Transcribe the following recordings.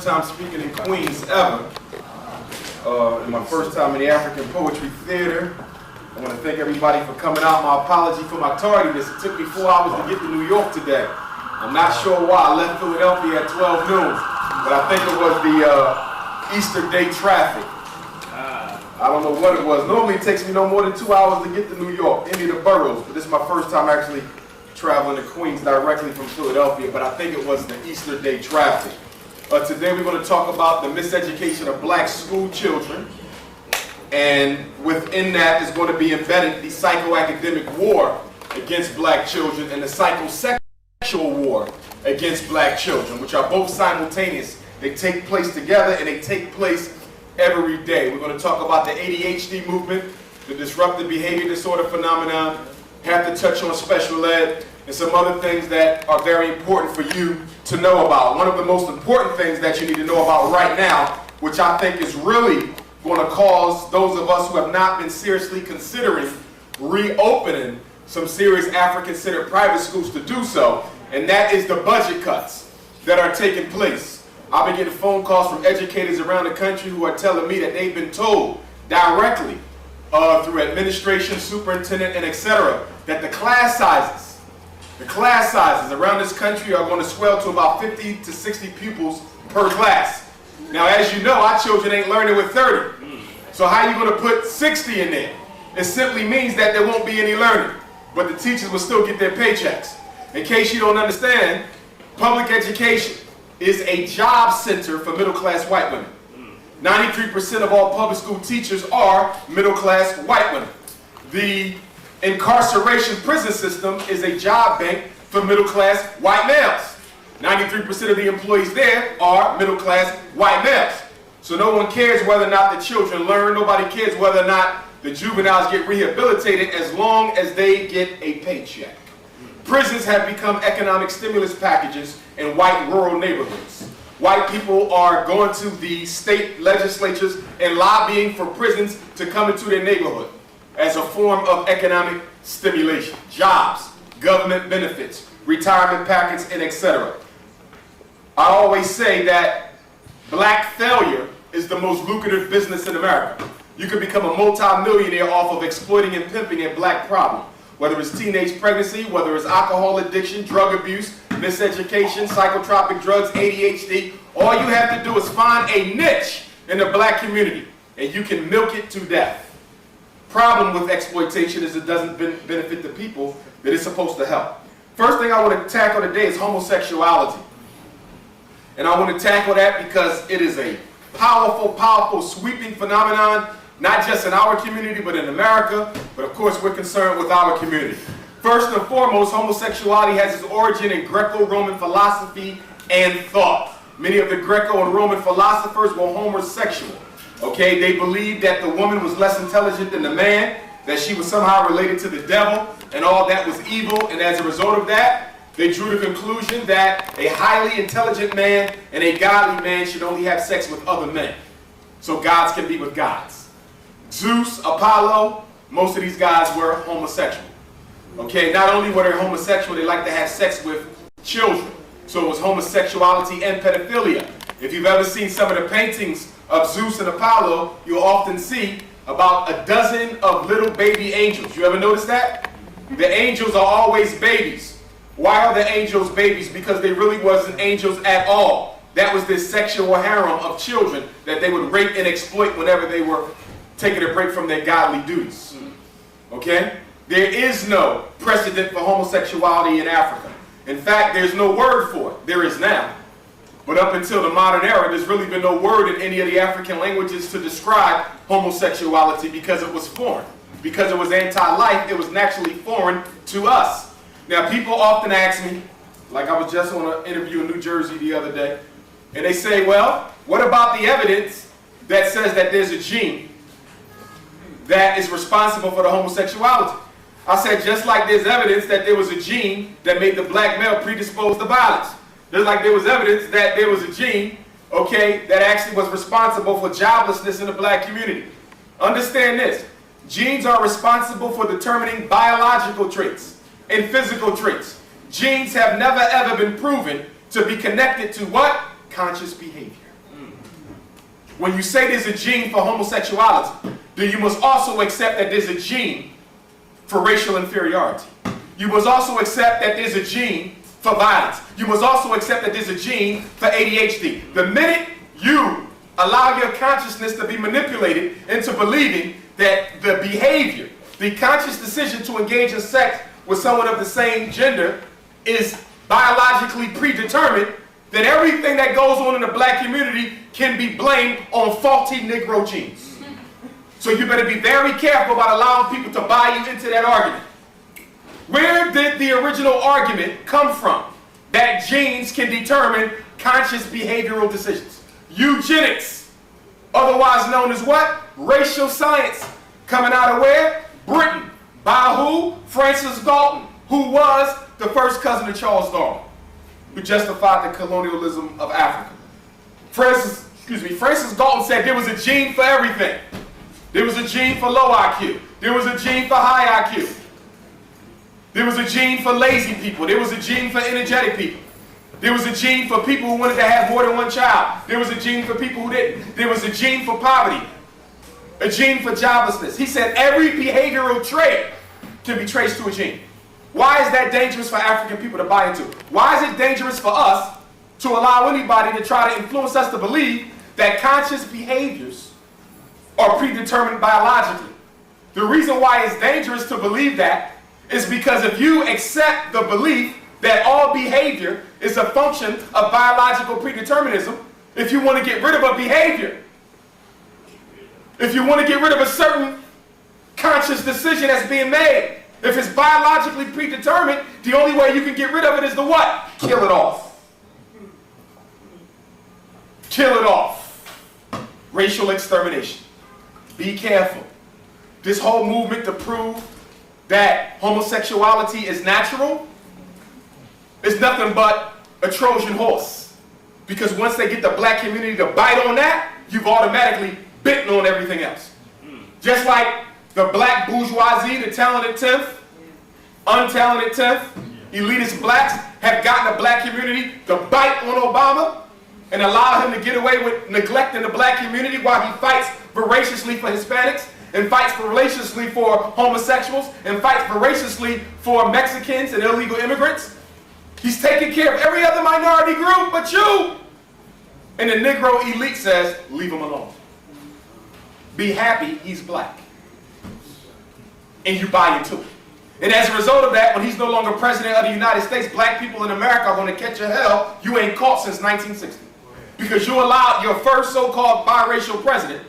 time speaking in Queens ever. And my first time in the African Poetry Theater. I want to thank everybody for coming out. My apology for my tardiness. It took me 4 hours to get to New York today. I'm not sure why. I left Philadelphia at 12 noon, but I think it was the Easter day traffic. I don't know what it was. Normally it takes me no more than 2 hours to get to New York, any of the boroughs, but this is my first time actually traveling to Queens directly from Philadelphia, but I think it was the Easter day traffic. Today we're going to talk about the miseducation of black school children, and within that is going to be embedded the psychoacademic war against black children and the psychosexual war against black children, which are both simultaneous. They take place together and they take place every day. We're going to talk about the ADHD movement, the disruptive behavior disorder phenomenon, have to touch on special ed, and some other things that are very important for you to know about. One of the most important things that you need to know about right now, which I think is really going to cause those of us who have not been seriously considering reopening some serious African-centered private schools to do so, and that is the budget cuts that are taking place. I've been getting phone calls from educators around the country who are telling me that they've been told directly through administration, superintendent, and etc., that the class sizes around this country are going to swell to about 50 to 60 pupils per class. Now, as you know, our children ain't learning with 30. So how are you going to put 60 in there? It simply means that there won't be any learning, but the teachers will still get their paychecks. In case you don't understand, public education is a job center for middle-class white women. 93% of all public school teachers are middle-class white women. The incarceration prison system is a job bank for middle-class white males. 93% of the employees there are middle-class white males. So no one cares whether or not the children learn. Nobody cares whether or not the juveniles get rehabilitated as long as they get a paycheck. Prisons have become economic stimulus packages in white rural neighborhoods. White people are going to the state legislatures and lobbying for prisons to come into their neighborhood as a form of economic stimulation. Jobs, government benefits, retirement packets, and etc. I always say that black failure is the most lucrative business in America. You can become a multi-millionaire off of exploiting and pimping a black problem. Whether it's teenage pregnancy, whether it's alcohol addiction, drug abuse, miseducation, psychotropic drugs, ADHD, all you have to do is find a niche in the black community and you can milk it to death. Problem with exploitation is it doesn't benefit the people that it's supposed to help. First thing I want to tackle today is homosexuality. And I want to tackle that because it is a powerful, powerful, sweeping phenomenon, not just in our community, but in America. But of course, we're concerned with our community. First and foremost, homosexuality has its origin in Greco-Roman philosophy and thought. Many of the Greco and Roman philosophers were homosexual. Okay, they believed that the woman was less intelligent than the man, that she was somehow related to the devil, and all that was evil. And as a result of that, they drew the conclusion that a highly intelligent man and a godly man should only have sex with other men. So gods can be with gods. Zeus, Apollo, most of these guys were homosexual. Okay, not only were they homosexual, they like to have sex with children. So it was homosexuality and pedophilia. If you've ever seen some of the paintings of Zeus and Apollo, you'll often see about a dozen of little baby angels. You ever notice that? The angels are always babies. Why are the angels babies? Because they really wasn't angels at all. That was this sexual harem of children that they would rape and exploit whenever they were taking a break from their godly duties. Okay? There is no precedent for homosexuality in Africa. In fact, there's no word for it. There is now. But up until the modern era, there's really been no word in any of the African languages to describe homosexuality because it was foreign. Because it was anti-life, it was naturally foreign to us. Now, people often ask me, like I was just on an interview in New Jersey the other day, and they say, well, what about the evidence that says that there's a gene that is responsible for the homosexuality? I said, just like there's evidence that there was a gene that made the black male predisposed to violence. Just like there was evidence that there was a gene, okay, that actually was responsible for joblessness in the black community. Understand this. Genes are responsible for determining biological traits and physical traits. Genes have never ever been proven to be connected to what? Conscious behavior. When you say there's a gene for homosexuality, then you must also accept that there's a gene for racial inferiority. You must also accept that there's a gene for violence. You must also accept that there's a gene for ADHD. The minute you allow your consciousness to be manipulated into believing that the behavior, the conscious decision to engage in sex with someone of the same gender is biologically predetermined, then everything that goes on in the black community can be blamed on faulty Negro genes. So you better be very careful about allowing people to buy you into that argument. Where did the original argument come from that genes can determine conscious behavioral decisions? Eugenics, otherwise known as what? Racial science. Coming out of where? Britain. By who? Francis Galton, who was the first cousin of Charles Darwin, who justified the colonialism of Africa. Francis Galton said there was a gene for everything. There was a gene for low IQ. There was a gene for high IQ. There was a gene for lazy people. There was a gene for energetic people. There was a gene for people who wanted to have more than one child. There was a gene for people who didn't. There was a gene for poverty. A gene for joblessness. He said every behavioral trait can be traced to a gene. Why is that dangerous for African people to buy into? Why is it dangerous for us to allow anybody to try to influence us to believe that conscious behaviors are predetermined biologically? The reason why it's dangerous to believe that is because if you accept the belief that all behavior is a function of biological predeterminism, if you want to get rid of a behavior, if you want to get rid of a certain conscious decision that's being made, if it's biologically predetermined, the only way you can get rid of it is to what? Kill it off. Kill it off. Racial extermination. Be careful. This whole movement to prove that homosexuality is natural is nothing but a Trojan horse. Because once they get the black community to bite on that, you've automatically bitten on everything else. Just like the black bourgeoisie, the talented 10th, untalented 10th, elitist blacks have gotten the black community to bite on Obama and allow him to get away with neglecting the black community while he fights voraciously for Hispanics and fights voraciously for homosexuals and fights voraciously for Mexicans and illegal immigrants. He's taking care of every other minority group but you. And the Negro elite says, leave him alone. Be happy he's black. And you buy into it. And as a result of that, when he's no longer president of the United States, black people in America are going to catch a hell you ain't caught since 1960. Because you allowed your first so-called biracial president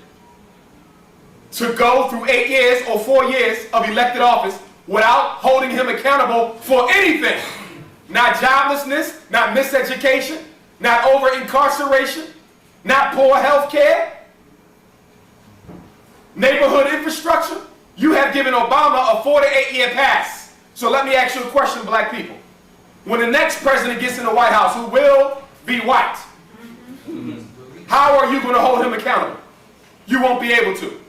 to go through 8 years or 4 years of elected office without holding him accountable for anything. Not joblessness, not miseducation, not over-incarceration, not poor health care, neighborhood infrastructure. You have given Obama a 4 to 8 year pass. So let me ask you a question, black people. When the next president gets in the White House, who will be white, how are you going to hold him accountable? You won't be able to.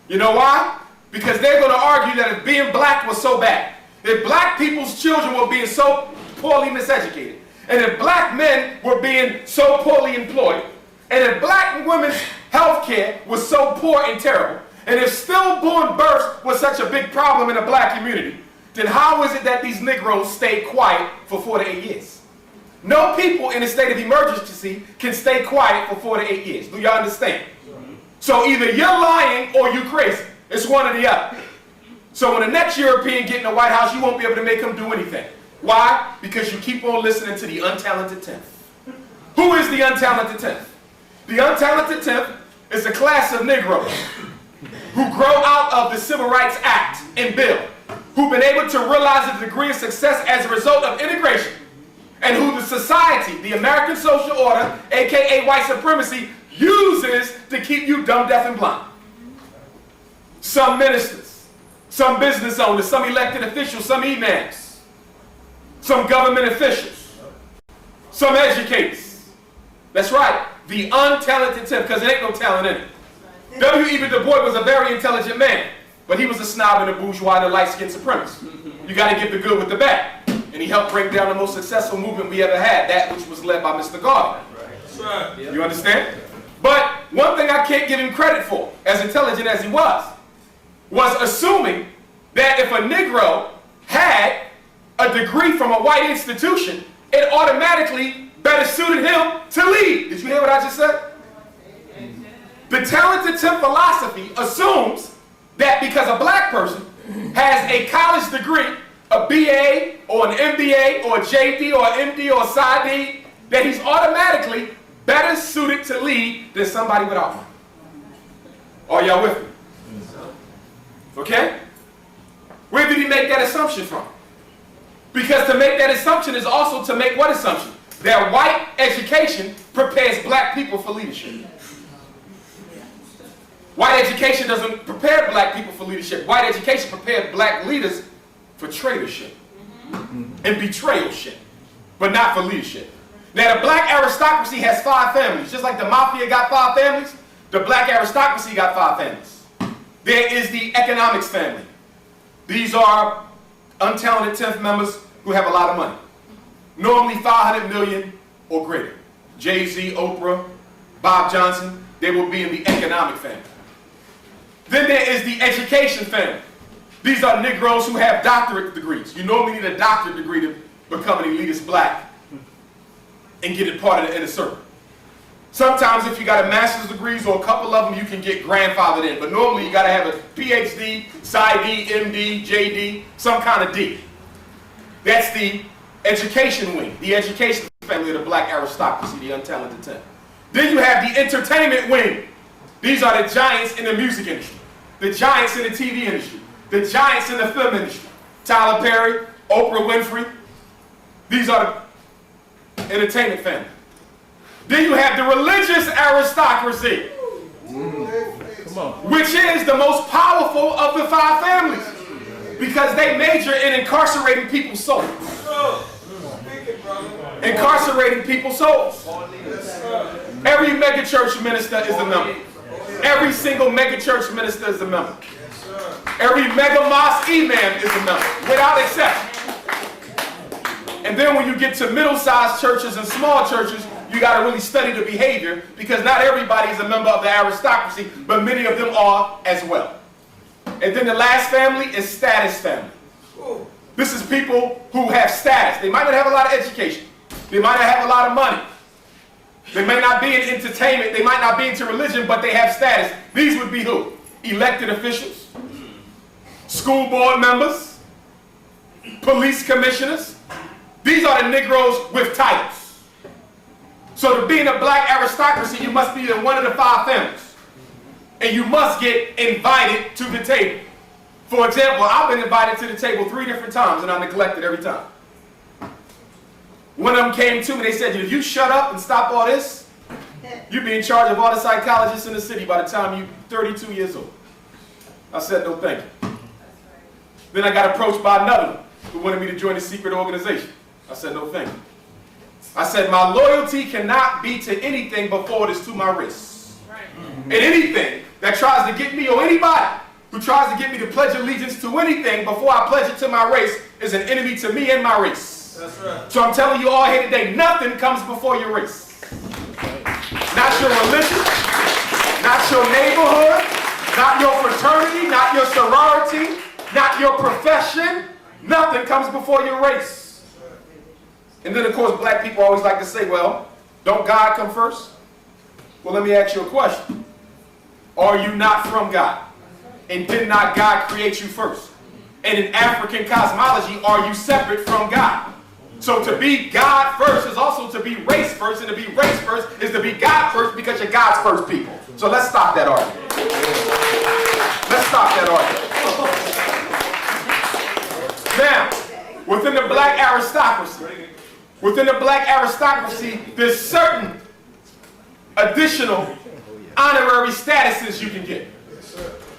You know why? Because they're going to argue that if being black was so bad, if black people's children were being so poorly miseducated, and if black men were being so poorly employed, and if black women's health care was so poor and terrible, and if stillborn births was such a big problem in the black community, then how is it that these Negroes stayed quiet for 4 to 8 years? No people in a state of emergency can stay quiet for 4 to 8 years. Do y'all understand? So either you're lying or you're crazy. It's one or the other. So when the next European get in the White House, you won't be able to make him do anything. Why? Because you keep on listening to the untalented 10th. Who is the untalented 10th? The untalented 10th is a class of Negroes who grow out of the Civil Rights Act and Bill, who've been able to realize a degree of success as a result of integration, and who the society, the American social order, aka white supremacy, uses to keep you dumb, deaf, and blind. Some ministers, some business owners, some elected officials, some imams, some government officials, some educators. That's right, the untalented 10th, because there ain't no talent in it. W.E.B. Du Bois was a very intelligent man, but he was a snob and a bourgeois and a light-skinned supremacist. You got to get the good with the bad. And he helped break down the most successful movement we ever had, that which was led by Mr. Garvey. You understand? But one thing I can't give him credit for, as intelligent as he was assuming that if a Negro had a degree from a white institution, it automatically better suited him to lead. Did you hear what I just said? The Talented Attempt philosophy assumes that because a black person has a college degree, a BA or an MBA or a JD or an MD or a PsyD, that he's automatically better suited to lead than somebody without one. Are y'all with me? Okay? Where did he make that assumption from? Because to make that assumption is also to make what assumption? That white education prepares black people for leadership. White education doesn't prepare black people for leadership. White education prepares black leaders for traitorship and betrayalship, but not for leadership. Now, the black aristocracy has 5 families. Just like the mafia got 5 families, the black aristocracy got 5 families. There is the economics family. These are untalented 10th members who have a lot of money. Normally 500 million or greater. Jay-Z, Oprah, Bob Johnson, they will be in the economic family. Then there is the education family. These are Negroes who have doctorate degrees. You normally need a doctorate degree to become an elitist black and get it part of the inner circle. Sometimes if you got a master's degrees or a couple of them, you can get grandfathered in. But normally you got to have a PhD, PsyD, MD, JD, some kind of D. That's the education wing, the education family of the black aristocracy, the untalented 10. Then you have the entertainment wing. These are the giants in the music industry, the giants in the TV industry, the giants in the film industry. Tyler Perry, Oprah Winfrey. These are the entertainment family. Then you have the religious aristocracy, which is the most powerful of the 5 families because they major in incarcerating people's souls. Incarcerating people's souls. Every megachurch minister is a member. Every single megachurch minister is a member. Every mega mosque imam is a member, without exception. And then when you get to middle-sized churches and small churches, you got to really study the behavior because not everybody is a member of the aristocracy, but many of them are as well. And then the last family is status family. This is people who have status. They might not have a lot of education. They might not have a lot of money. They may not be in entertainment. They might not be into religion, but they have status. These would be who? Elected officials, school board members, police commissioners. These are the Negroes with titles. So to be in a black aristocracy, you must be in one of the 5 families. And you must get invited to the table. For example, I've been invited to the table 3 different times and I neglected every time. One of them came to me, they said, if you shut up and stop all this, you'll be in charge of all the psychologists in the city by the time you're 32 years old. I said, no thank you. Then I got approached by another one who wanted me to join a secret organization. I said, no thank you. I said, my loyalty cannot be to anything before it is to my wrist. And anything that tries to get me or anybody who tries to get me to pledge allegiance to anything before I pledge it to my race is an enemy to me and my race. That's right. So I'm telling you all here today, nothing comes before your race. Not your religion, not your neighborhood, not your fraternity, not your sorority, not your profession. Nothing comes before your race. And then, of course, black people always like to say, well, don't God come first? Well, let me ask you a question. Are you not from God? And did not God create you first? And in African cosmology, are you separate from God? So to be God first is also to be race first, and to be race first is to be God first because you're God's first people. So let's stop that argument. Let's stop that argument. Now, within the black aristocracy, there's certain additional honorary statuses you can get.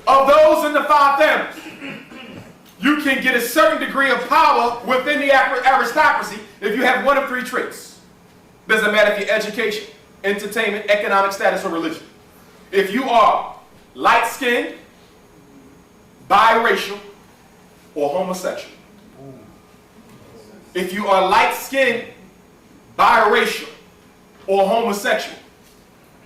Of those in the 5 families, you can get a certain degree of power within the aristocracy if you have one of 3 traits. Doesn't matter if you're education, entertainment, economic status, or religion. If you are light-skinned, biracial, or homosexual. If you are light-skinned, biracial, or homosexual,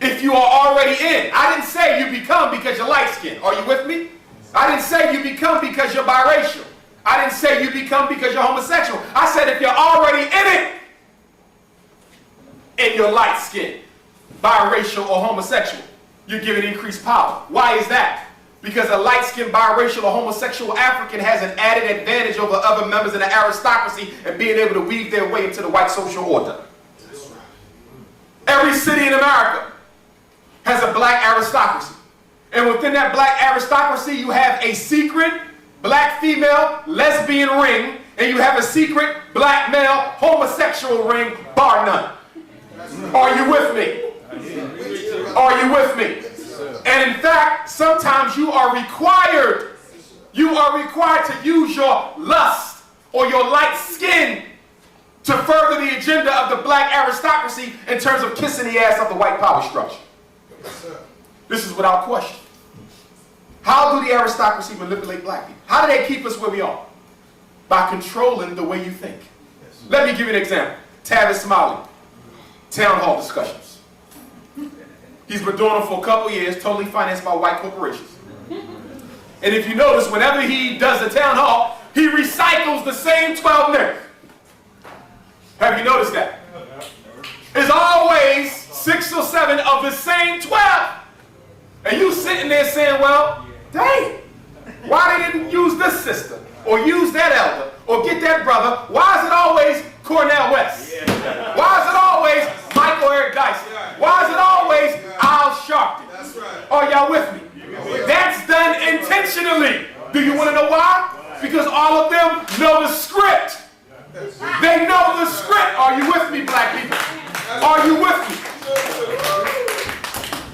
if you are already in. I didn't say you become because you're light-skinned. Are you with me? I didn't say you become because you're biracial. I didn't say you become because you're homosexual. I said if you're already in it, and you're light-skinned, biracial, or homosexual, you're given increased power. Why is that? Because a light-skinned, biracial, or homosexual African has an added advantage over other members of the aristocracy and being able to weave their way into the white social order. Every city in America has a black aristocracy. And within that black aristocracy, you have a secret black female lesbian ring, and you have a secret black male homosexual ring, bar none. Are you with me? Are you with me? And in fact, sometimes you are required to use your lust or your light skin to further the agenda of the black aristocracy in terms of kissing the ass of the white power structure. This is without question. How do the aristocracy manipulate black people? How do they keep us where we are? By controlling the way you think. Let me give you an example. Tavis Smiley, town hall discussions. He's been doing them for a couple years, totally financed by white corporations. And if you notice, whenever he does the town hall, he recycles the same 12 men. Have you noticed that? There's always 6 or 7 of the same 12. And you sitting there saying, well, dang, why they didn't use this sister, or use that elder, or get that brother? Why is it always Cornel West? Why is it always Michael Eric Dyson? Why is it always Al Sharpton? Are y'all with me? That's done intentionally. Do you want to know why? Because all of them know the script. They know the script. Are you with me, black people? Are you with me?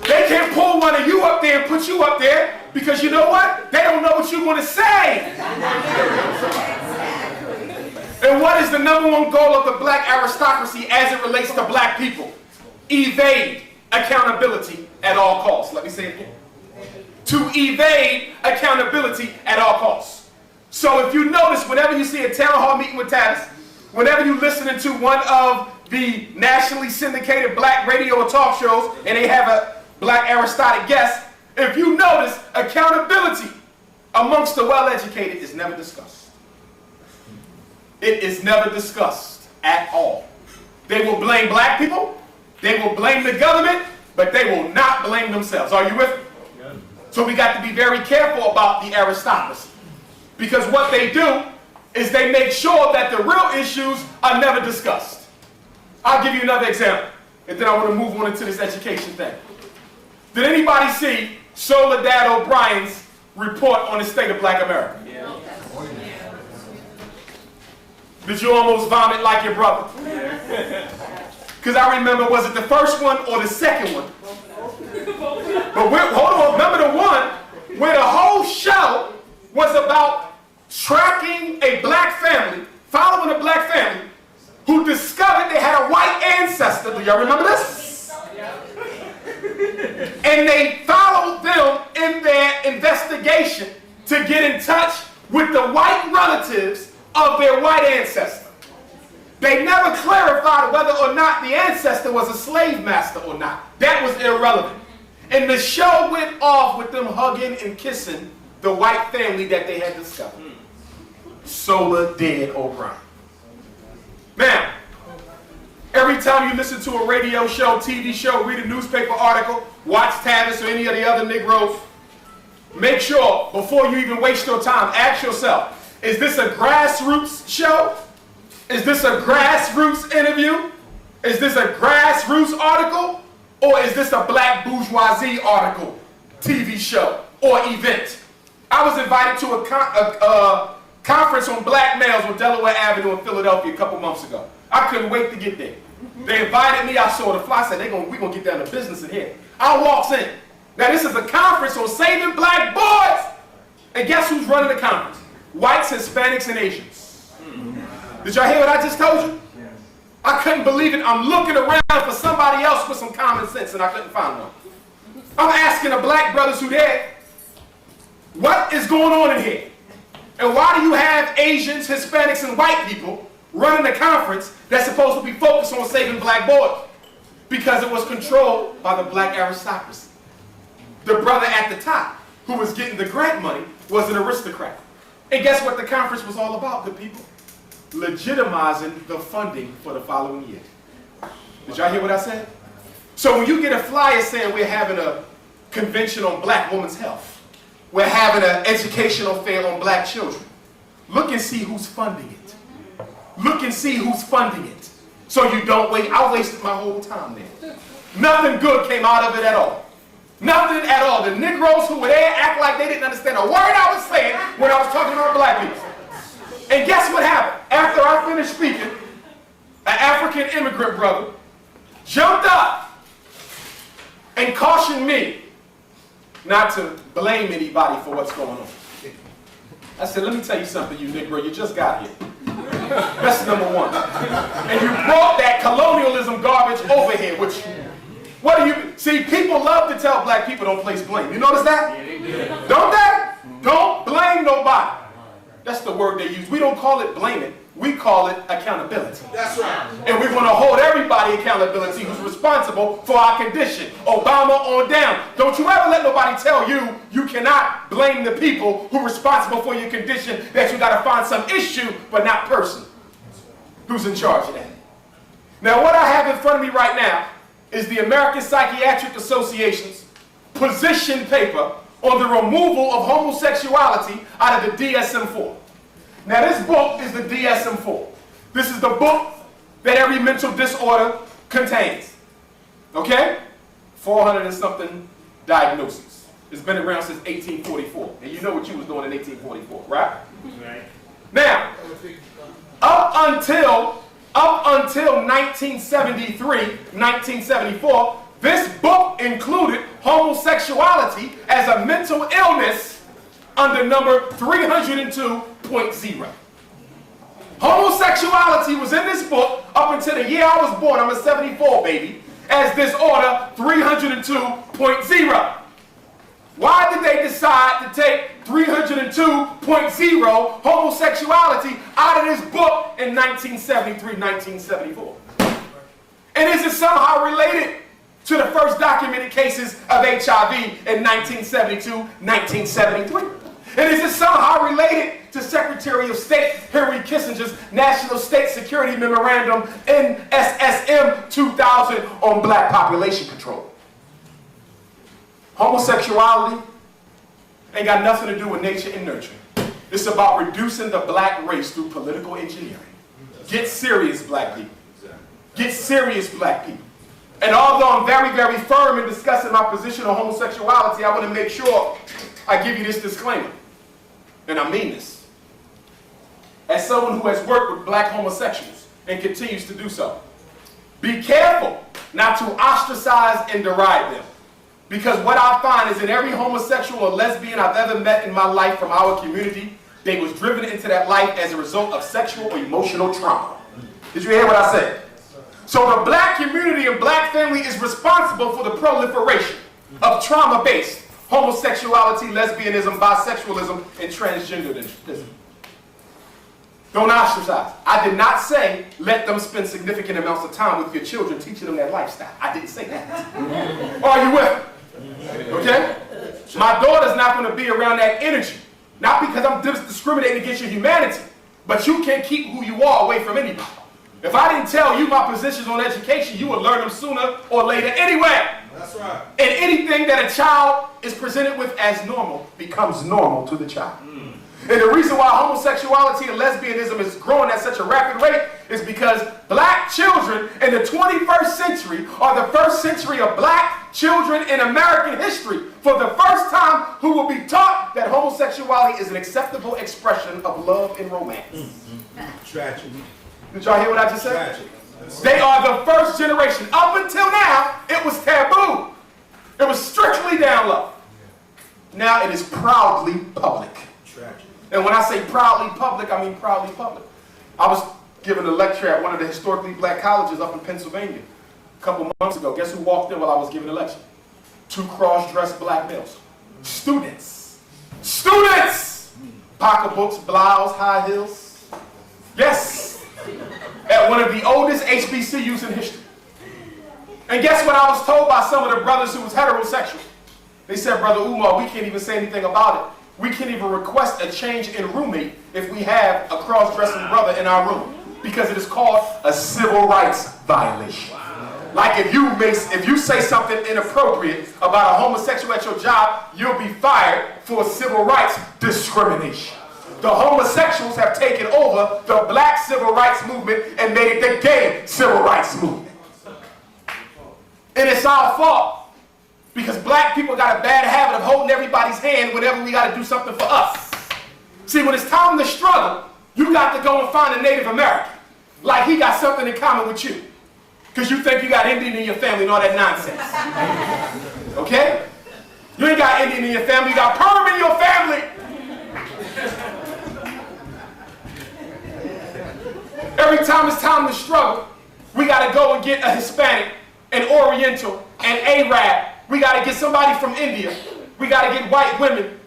They can't pull one of you up there and put you up there because you know what? They don't know what you're going to say. And what is the #1 goal of the black aristocracy as it relates to black people? Evade accountability at all costs. Let me say it again. To evade accountability at all costs. So if you notice, whenever you see a town hall meeting with Tavis, whenever you're listening to one of the nationally syndicated black radio or talk shows, and they have a black aristocratic guest, if you notice, accountability amongst the well-educated is never discussed. It is never discussed at all. They will blame black people, they will blame the government, but they will not blame themselves. Are you with me? So we got to be very careful about the aristocracy. Because what they do is they make sure that the real issues are never discussed. I'll give you another example, and then I want to move on into this education thing. Did anybody see Soledad O'Brien's report on the state of black America? Yeah. Did you almost vomit like your brother? Because I remember, was it the first one or the second one? But hold on, remember the one where the whole show was about tracking a black family, following a black family, who discovered they had a white ancestor. Do y'all remember this? And they followed them in their investigation to get in touch with the white relatives of their white ancestor. They never clarified whether or not the ancestor was a slave master or not. That was irrelevant. And the show went off with them hugging and kissing the white family that they had discovered. Soledad O'Brien. Now, every time you listen to a radio show, TV show, read a newspaper article, watch Tavis or any of the other Negroes, make sure, before you even waste your time, ask yourself, is this a grassroots show? Is this a grassroots interview? Is this a grassroots article? Or is this a black bourgeoisie article, TV show, or event? I was invited to a conference on black males on Delaware Avenue in Philadelphia a couple months ago. I couldn't wait to get there. They invited me, I saw the fly, I said, we're going to get down to business in here. I walks in. Now this is a conference on saving black boys. And guess who's running the conference? Whites, Hispanics, and Asians. Did y'all hear what I just told you? I couldn't believe it. I'm looking around for somebody else with some common sense, and I couldn't find one. I'm asking the black brothers who there, what is going on in here? And why do you have Asians, Hispanics, and white people running a conference that's supposed to be focused on saving black boys? because it was controlled by the black aristocracy. The brother at the top, who was getting the grant money, was an aristocrat. And guess what the conference was all about, good people? Legitimizing the funding for the following year. Did y'all hear what I said? So when you get a flyer saying we're having a convention on black women's health, we're having an educational fair on black children, look and see who's funding it. Look and see who's funding it. So you don't wait. I wasted my whole time there. Nothing good came out of it at all. Nothing at all. The Negroes who were there act like they didn't understand a word I was saying when I was talking about black people. And guess what happened? After I finished speaking, an African immigrant brother jumped up and cautioned me not to blame anybody for what's going on. I said, let me tell you something, you Negro, you just got here. That's number one. And you brought that colonialism garbage over here, which, what do you, see, people love to tell black people don't place blame. You notice that? Don't they? Don't blame nobody. That's the word they use. We don't call it blaming. We call it accountability. That's right. And we're going to hold everybody accountability who's responsible for our condition. Obama on down. Don't you ever let nobody tell you you cannot blame the people who are responsible for your condition, that you got to find some issue, but not person who's in charge of that. Now, what I have in front of me right now is the American Psychiatric Association's position paper on the removal of homosexuality out of the DSM-4. Now, this book is the DSM-4. This is the book that every mental disorder contains. Okay? 400 and something diagnoses. It's been around since 1844. And you know what you was doing in 1844, right? Right. Now, up until 1973, 1974, this book included homosexuality as a mental illness under number 302.0. Homosexuality was in this book up until the year I was born. I'm a 74 baby, as disorder 302.0. Why did they decide to take 302.0 homosexuality out of this book in 1973, 1974? And is it somehow related to the first documented cases of HIV in 1972, 1973? And is it somehow related to Secretary of State Henry Kissinger's National State Security Memorandum NSSM 2000 on black population control? Homosexuality ain't got nothing to do with nature and nurture. It's about reducing the black race through political engineering. Get serious, black people. Get serious, black people. And although I'm very, very firm in discussing my position on homosexuality, I want to make sure I give you this disclaimer. And I mean this. As someone who has worked with black homosexuals and continues to do so, be careful not to ostracize and deride them. Because what I find is in every homosexual or lesbian I've ever met in my life from our community, they was driven into that life as a result of sexual or emotional trauma. Did you hear what I said? So the black community and black family is responsible for the proliferation of trauma-based homosexuality, lesbianism, bisexualism, and transgenderism. Don't ostracize. I did not say let them spend significant amounts of time with your children teaching them that lifestyle. I didn't say that. Are you with me? Okay? My daughter's not going to be around that energy. Not because I'm discriminating against your humanity, but you can't keep who you are away from anybody. If I didn't tell you my positions on education, you would learn them sooner or later anyway. That's right. And anything that a child is presented with as normal becomes normal to the child. And the reason why homosexuality and lesbianism is growing at such a rapid rate is because black children in the 21st century are the first century of black children in American history for the first time who will be taught that homosexuality is an acceptable expression of love and romance. Tragic. Did y'all hear what I just said? Tragic. They are the first generation. Up until now, it was taboo. It was strictly down low. Now it is proudly public. Tragic. And when I say proudly public, I mean proudly public. I was giving a lecture at one of the historically black colleges up in Pennsylvania a couple months ago. Guess who walked in while I was giving a lecture? 2 cross-dressed black males. Students. Students! Pocketbooks, blouse, high heels. Yes! At one of the oldest HBCUs in history. And guess what I was told by some of the brothers who was heterosexual? They said, Brother Umar, we can't even say anything about it. We can't even request a change in roommate if we have a cross-dressing brother in our room, because it is called a civil rights violation. Like if you say something inappropriate about a homosexual at your job, you'll be fired for civil rights discrimination. The homosexuals have taken over the black civil rights movement and made it the gay civil rights movement. And it's our fault, because black people got a bad habit of holding everybody's hand whenever we got to do something for us. See, when it's time to struggle, you got to go and find a Native American, like he got something in common with you, because you think you got Indian in your family and all that nonsense. Okay? You ain't got Indian in your family, you got Perm in your family. Every time it's time to struggle, we got to go and get a Hispanic, an Oriental, an Arab. We got to get somebody from India. We got to get white women.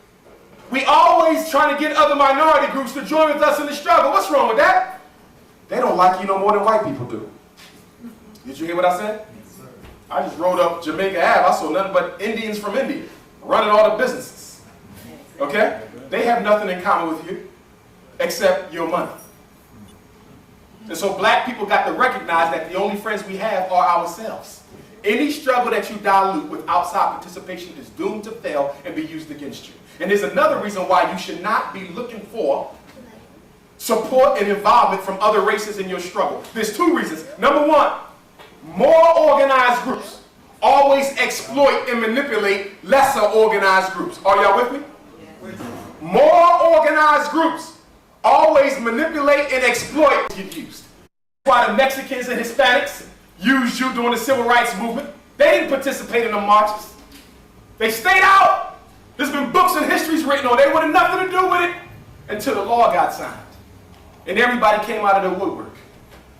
We always trying to get other minority groups to join with us in the struggle. What's wrong with that? They don't like you no more than white people do. Did you hear what I said? I just rode up Jamaica Ave. I saw nothing but Indians from India running all the businesses. Okay? They have nothing in common with you except your money. And so black people got to recognize that the only friends we have are ourselves. Any struggle that you dilute with outside participation is doomed to fail and be used against you. And there's another reason why you should not be looking for support and involvement from other races in your struggle. There's two reasons. Number one, more organized groups always exploit and manipulate lesser organized groups. Are y'all with me? More organized groups always manipulate and exploit get used. That's why the Mexicans and Hispanics used you during the civil rights movement. They didn't participate in the marches. They stayed out. There's been books and histories written on. They wanted nothing to do with it until the law got signed. And everybody came out of the woodwork.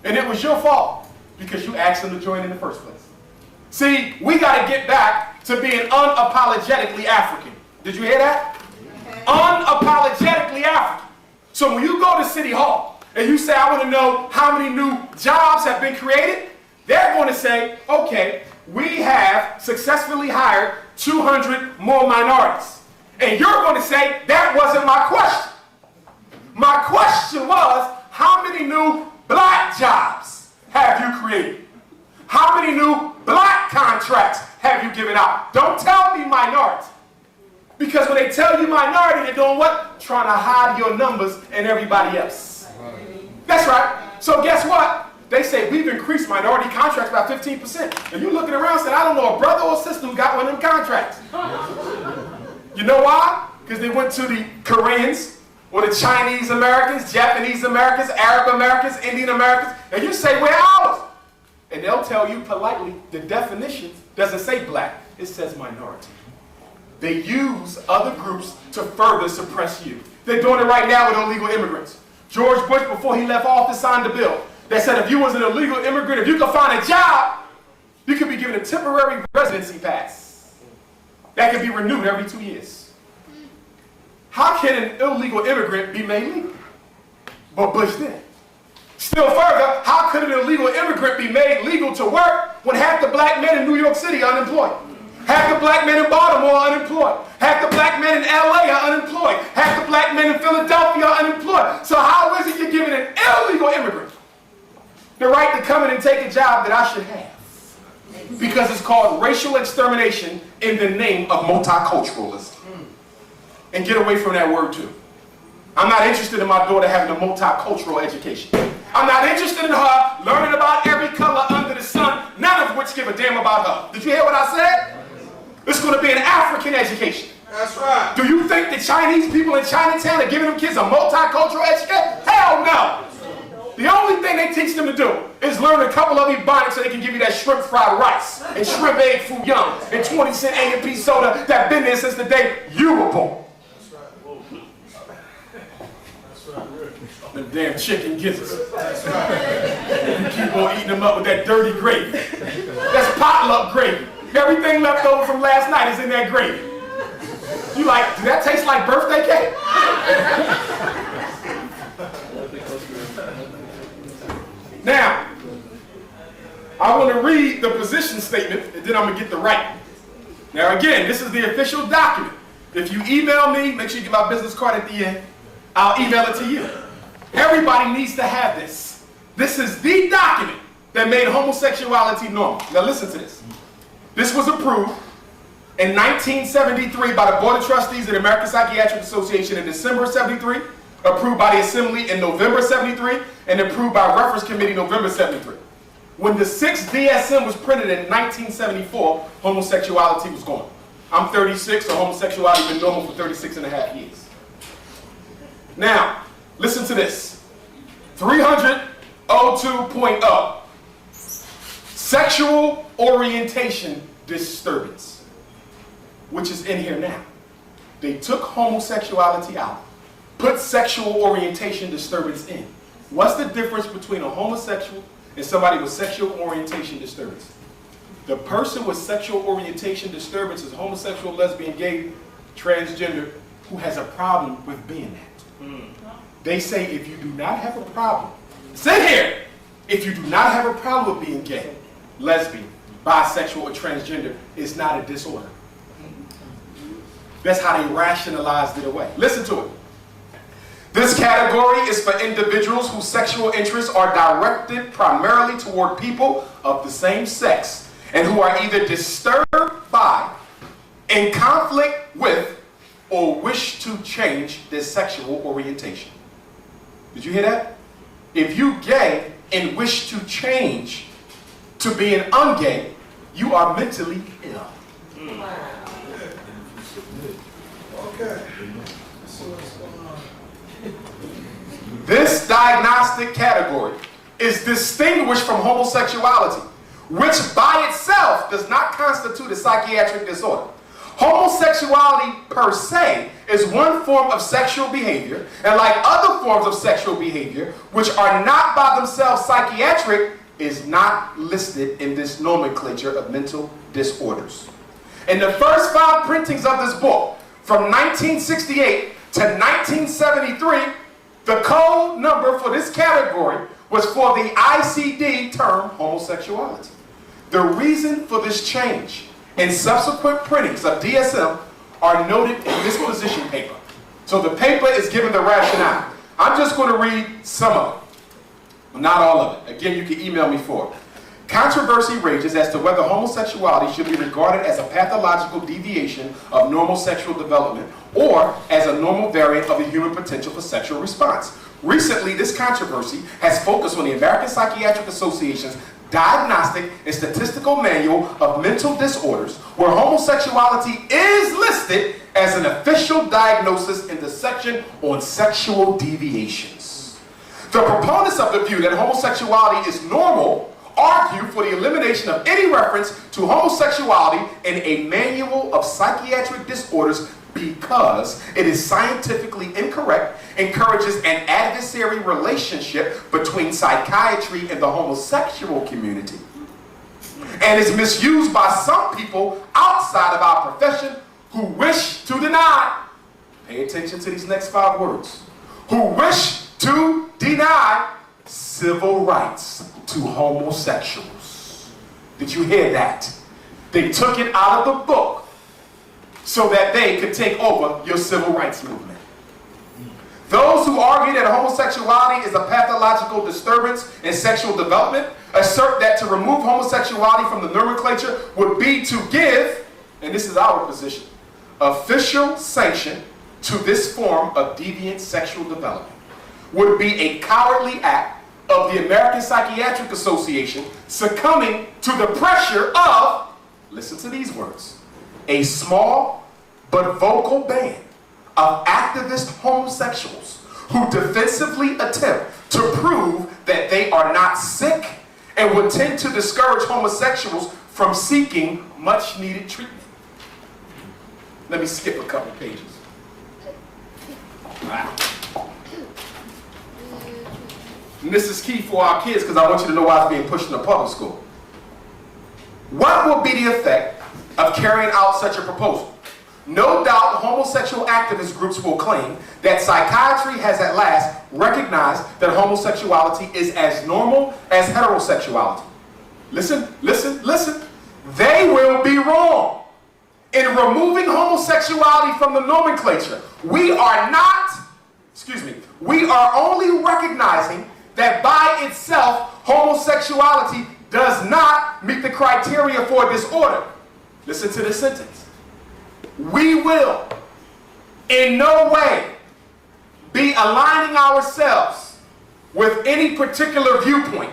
And it was your fault because you asked them to join in the first place. See, we got to get back to being unapologetically African. Did you hear that? Unapologetically African. So when you go to City Hall and you say, I want to know how many new jobs have been created, they're going to say, okay, we have successfully hired 200 more minorities. And you're going to say, that wasn't my question. My question was, how many new black jobs have you created? How many new black contracts have you given out? Don't tell me minority. Because when they tell you minority, they're doing what? Trying to hide your numbers and everybody else. That's right. So guess what? They say we've increased minority contracts by 15%. And you're looking around saying, I don't know a brother or sister who got one of them contracts. You know why? Because they went to the Koreans or the Chinese Americans, Japanese Americans, Arab Americans, Indian Americans, and you say, we're ours. And they'll tell you politely, the definition doesn't say black, it says minority. They use other groups to further suppress you. They're doing it right now with illegal immigrants. George Bush, before he left office, signed a bill that said if you was an illegal immigrant, if you could find a job, you could be given a temporary residency pass. That could be renewed every 2 years. How can an illegal immigrant be made legal? But Bush did. Still further, how could an illegal immigrant be made legal to work when half the black men in New York City are unemployed? Half the black men in Baltimore are unemployed. Half the black men in LA are unemployed. Half the black men in Philadelphia are unemployed. So how is it you're giving an illegal immigrant the right to come in and take a job that I should have? Because it's called racial extermination in the name of multiculturalism. And get away from that word too. I'm not interested in my daughter having a multicultural education. I'm not interested in her learning about every color under the sun, none of which give a damn about her. Did you hear what I said? It's going to be an African education. That's right. Do you think the Chinese people in Chinatown are giving them kids a multicultural education? Hell no. The only thing they teach them to do is learn a couple of Ebonics so they can give you that shrimp fried rice and shrimp egg foo young and 20-cent A&P soda that been there since the day you were born. Them damn chicken gizzards. That's right. You keep on eating them up with that dirty gravy. That's potluck gravy. Everything left over from last night is in that gravy. You like, do that taste like birthday cake? Now, I want to read the position statement, and then I'm gonna get the right. Now again, this is the official document. If you email me, make sure you get my business card at the end. I'll email it to you. Everybody needs to have this. This is the document that made homosexuality normal. Now listen to this. This was approved in 1973 by the Board of Trustees of the American Psychiatric Association in December 73, approved by the Assembly in November 73, and approved by Reference Committee November 73. When the 6th DSM was printed in 1974, homosexuality was gone. I'm 36, so homosexuality has been normal for 36 and a half years. Now, listen to this. 302.0. Sexual orientation disturbance, which is in here now. They took homosexuality out, put sexual orientation disturbance in. What's the difference between a homosexual and somebody with sexual orientation disturbance? The person with sexual orientation disturbance is homosexual, lesbian, gay, transgender, who has a problem with being that. They say if you do not have a problem, sit here, if you do not have a problem with being gay, lesbian, bisexual, or transgender, it's not a disorder. That's how they rationalized it away. Listen to it. This category is for individuals whose sexual interests are directed primarily toward people of the same sex and who are either disturbed by, in conflict with, or wish to change their sexual orientation. Did you hear that? If you gay and wish to change to being ungay, you are mentally ill. Okay. So what's going on? This diagnostic category is distinguished from homosexuality, which by itself does not constitute a psychiatric disorder. Homosexuality per se is one form of sexual behavior, and like other forms of sexual behavior, which are not by themselves psychiatric, is not listed in this nomenclature of mental disorders. In the first 5 printings of this book, from 1968 to 1973, the code number for this category was for the ICD term homosexuality. The reason for this change in subsequent printings of DSM are noted in this position paper. So the paper is given the rationale. I'm just going to read some of it, not all of it. Again, you can email me for it. Controversy rages as to whether homosexuality should be regarded as a pathological deviation of normal sexual development or as a normal variant of the human potential for sexual response. Recently, this controversy has focused on the American Psychiatric Association's Diagnostic and Statistical Manual of Mental Disorders, where homosexuality is listed as an official diagnosis in the section on sexual deviations. The proponents of the view that homosexuality is normal argue for the elimination of any reference to homosexuality in a manual of psychiatric disorders because it is scientifically incorrect, encourages an adversary relationship between psychiatry and the homosexual community, and is misused by some people outside of our profession who wish to deny, pay attention to these next 5 words, who wish to deny civil rights to homosexuals. Did you hear that? They took it out of the book so that they could take over your civil rights movement. Those who argue that homosexuality is a pathological disturbance in sexual development assert that to remove homosexuality from the nomenclature would be to give, and this is our position, official sanction to this form of deviant sexual development. Would be a cowardly act of the American Psychiatric Association succumbing to the pressure of, listen to these words, a small but vocal band of activist homosexuals who defensively attempt to prove that they are not sick and would tend to discourage homosexuals from seeking much needed treatment. Let me skip a couple pages. Wow. And this is key for our kids because I want you to know why it's being pushed in the public school. What will be the effect of carrying out such a proposal? No doubt homosexual activist groups will claim that psychiatry has at last recognized that homosexuality is as normal as heterosexuality. Listen, listen, listen. They will be wrong in removing homosexuality from the nomenclature. We are only recognizing that by itself, homosexuality does not meet the criteria for disorder. Listen to this sentence. We will in no way be aligning ourselves with any particular viewpoint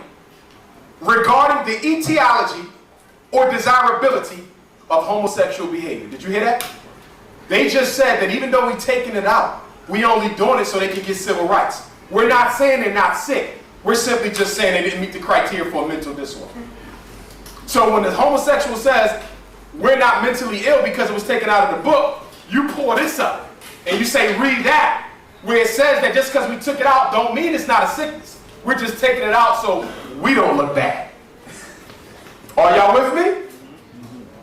regarding the etiology or desirability of homosexual behavior. Did you hear that? They just said that even though we're taking it out, we only doing it so they can get civil rights. We're not saying they're not sick. We're simply just saying they didn't meet the criteria for a mental disorder. So when the homosexual says we're not mentally ill because it was taken out of the book, you pull this up and you say read that, where it says that just because we took it out don't mean it's not a sickness. We're just taking it out so we don't look bad. Are y'all with me?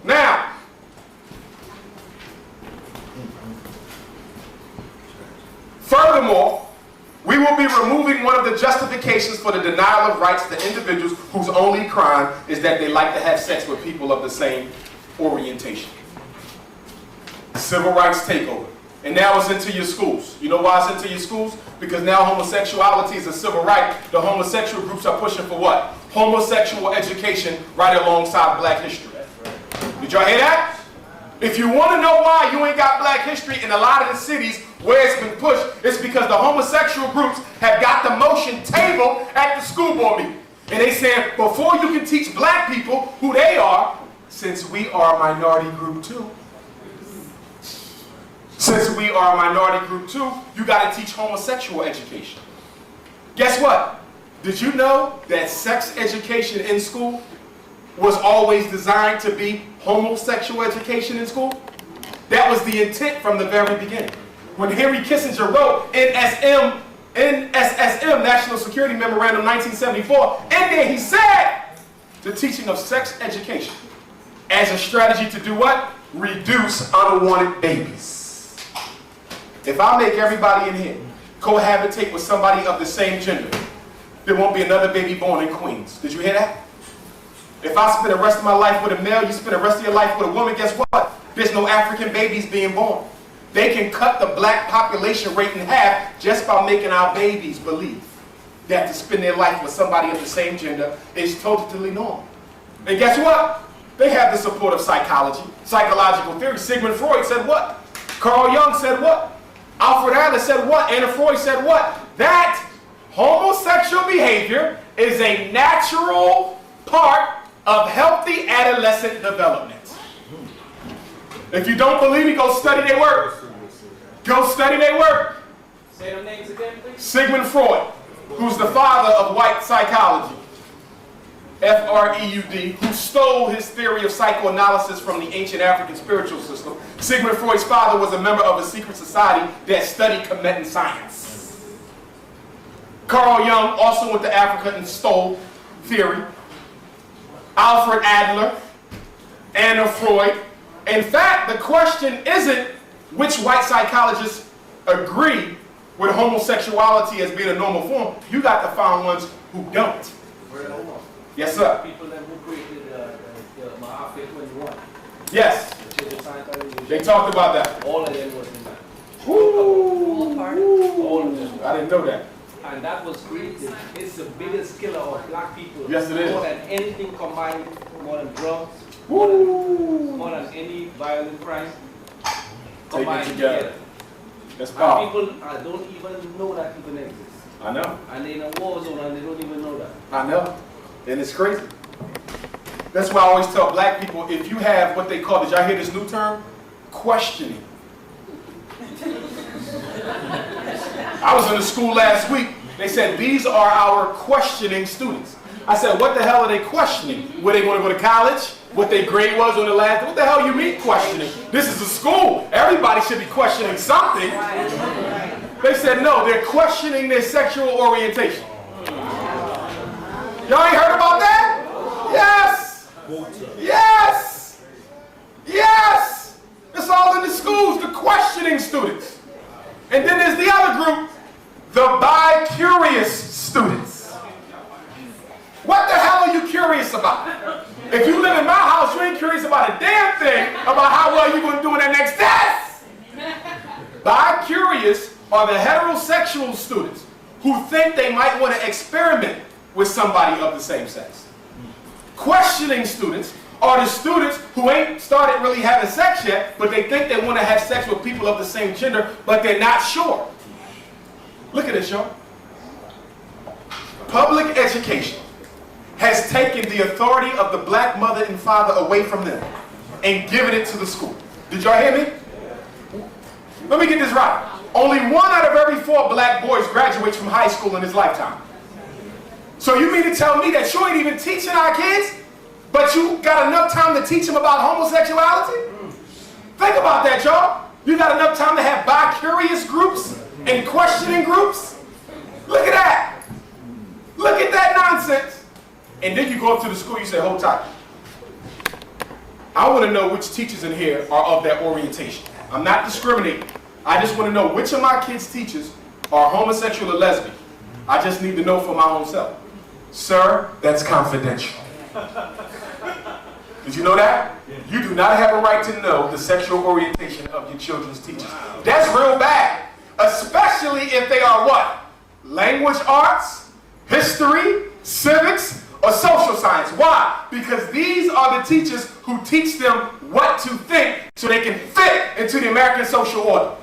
Now, furthermore, we will be removing one of the justifications for the denial of rights to individuals whose only crime is that they like to have sex with people of the same orientation. Civil rights takeover. And now it's into your schools. You know why it's into your schools? Because now homosexuality is a civil right. The homosexual groups are pushing for what? Homosexual education right alongside black history. Did y'all hear that? If you want to know why you ain't got black history in a lot of the cities where it's been pushed, it's because the homosexual groups have got the motion tabled at the school board meeting. And they said, before you can teach black people who they are, since we are a minority group too, you got to teach homosexual education. Guess what? Did you know that sex education in school was always designed to be homosexual education in school? That was the intent from the very beginning. When Henry Kissinger wrote NSSM, National Security Memorandum 1974, in there he said the teaching of sex education as a strategy to do what? Reduce unwanted babies. If I make everybody in here cohabitate with somebody of the same gender, there won't be another baby born in Queens. Did you hear that? If I spend the rest of my life with a male, you spend the rest of your life with a woman, guess what? There's no African babies being born. They can cut the black population rate in half just by making our babies believe that to spend their life with somebody of the same gender is totally normal. And guess what? They have the support of psychology, psychological theory. Sigmund Freud said what? Carl Jung said what? Alfred Adler said what? Anna Freud said what? That homosexual behavior is a natural part of healthy adolescent development. If you don't believe me, go study their work. Go study their work. Say their names again, please. Sigmund Freud, who's the father of white psychology, F-R-E-U-D, who stole his theory of psychoanalysis from the ancient African spiritual system. Sigmund Freud's father was a member of a secret society that studied Kemetic science. Carl Jung also went to Africa and stole theory. Alfred Adler, Anna Freud. In fact, the question isn't which white psychologists agree with homosexuality as being a normal form. You got to find ones who don't. Yes, sir. People that who created the Ma'afia 21. Yes. They talked about that. All of them was in that. Woo. All of them. I didn't know that. And that was created. It's the biggest killer of black people. Yes, it is. More than anything combined, more than drugs, more than any violent crime combined together. That's And powerful. people don't even know that even exists. I know. And they're in a war zone and they don't even know that. I know. And it's crazy. That's why I always tell black people, if you have what they call, did y'all hear this new term? Questioning. I was in the school last week. They said, these are our questioning students. I said, what the hell are they questioning? Were they going to go to college? What their grade was on the last? What the hell you mean questioning? This is a school. Everybody should be questioning something. They said, no, they're questioning their sexual orientation. Y'all ain't heard about that? Yes! Yes! Yes! It's all in the schools, the questioning students. And then there's the other group, the bi-curious students. What the hell are you curious about? If you live in my house, you ain't curious about a damn thing about how well you're going to do in that next test. Bi-curious are the heterosexual students who think they might want to experiment with somebody of the same sex. Questioning students are the students who ain't started really having sex yet, but they think they want to have sex with people of the same gender, but they're not sure. Look at this, y'all. Public education has taken the authority of the black mother and father away from them and given it to the school. Did y'all hear me? Let me get this right. Only 1 out of every 4 black boys graduates from high school in his lifetime. So you mean to tell me that you ain't even teaching our kids, but you got enough time to teach them about homosexuality? Think about that, y'all. You got enough time to have bi-curious groups and questioning groups? Look at that. Look at that nonsense. And then you go up to the school, you say, hold tight. I want to know which teachers in here are of that orientation. I'm not discriminating. I just want to know which of my kids' teachers are homosexual or lesbian. I just need to know for my own self. Sir, that's confidential. Did you know that? You do not have a right to know the sexual orientation of your children's teachers. That's real bad. Especially if they are what? Language arts, history, civics, or social science. Why? Because these are the teachers who teach them what to think so they can fit into the American social order.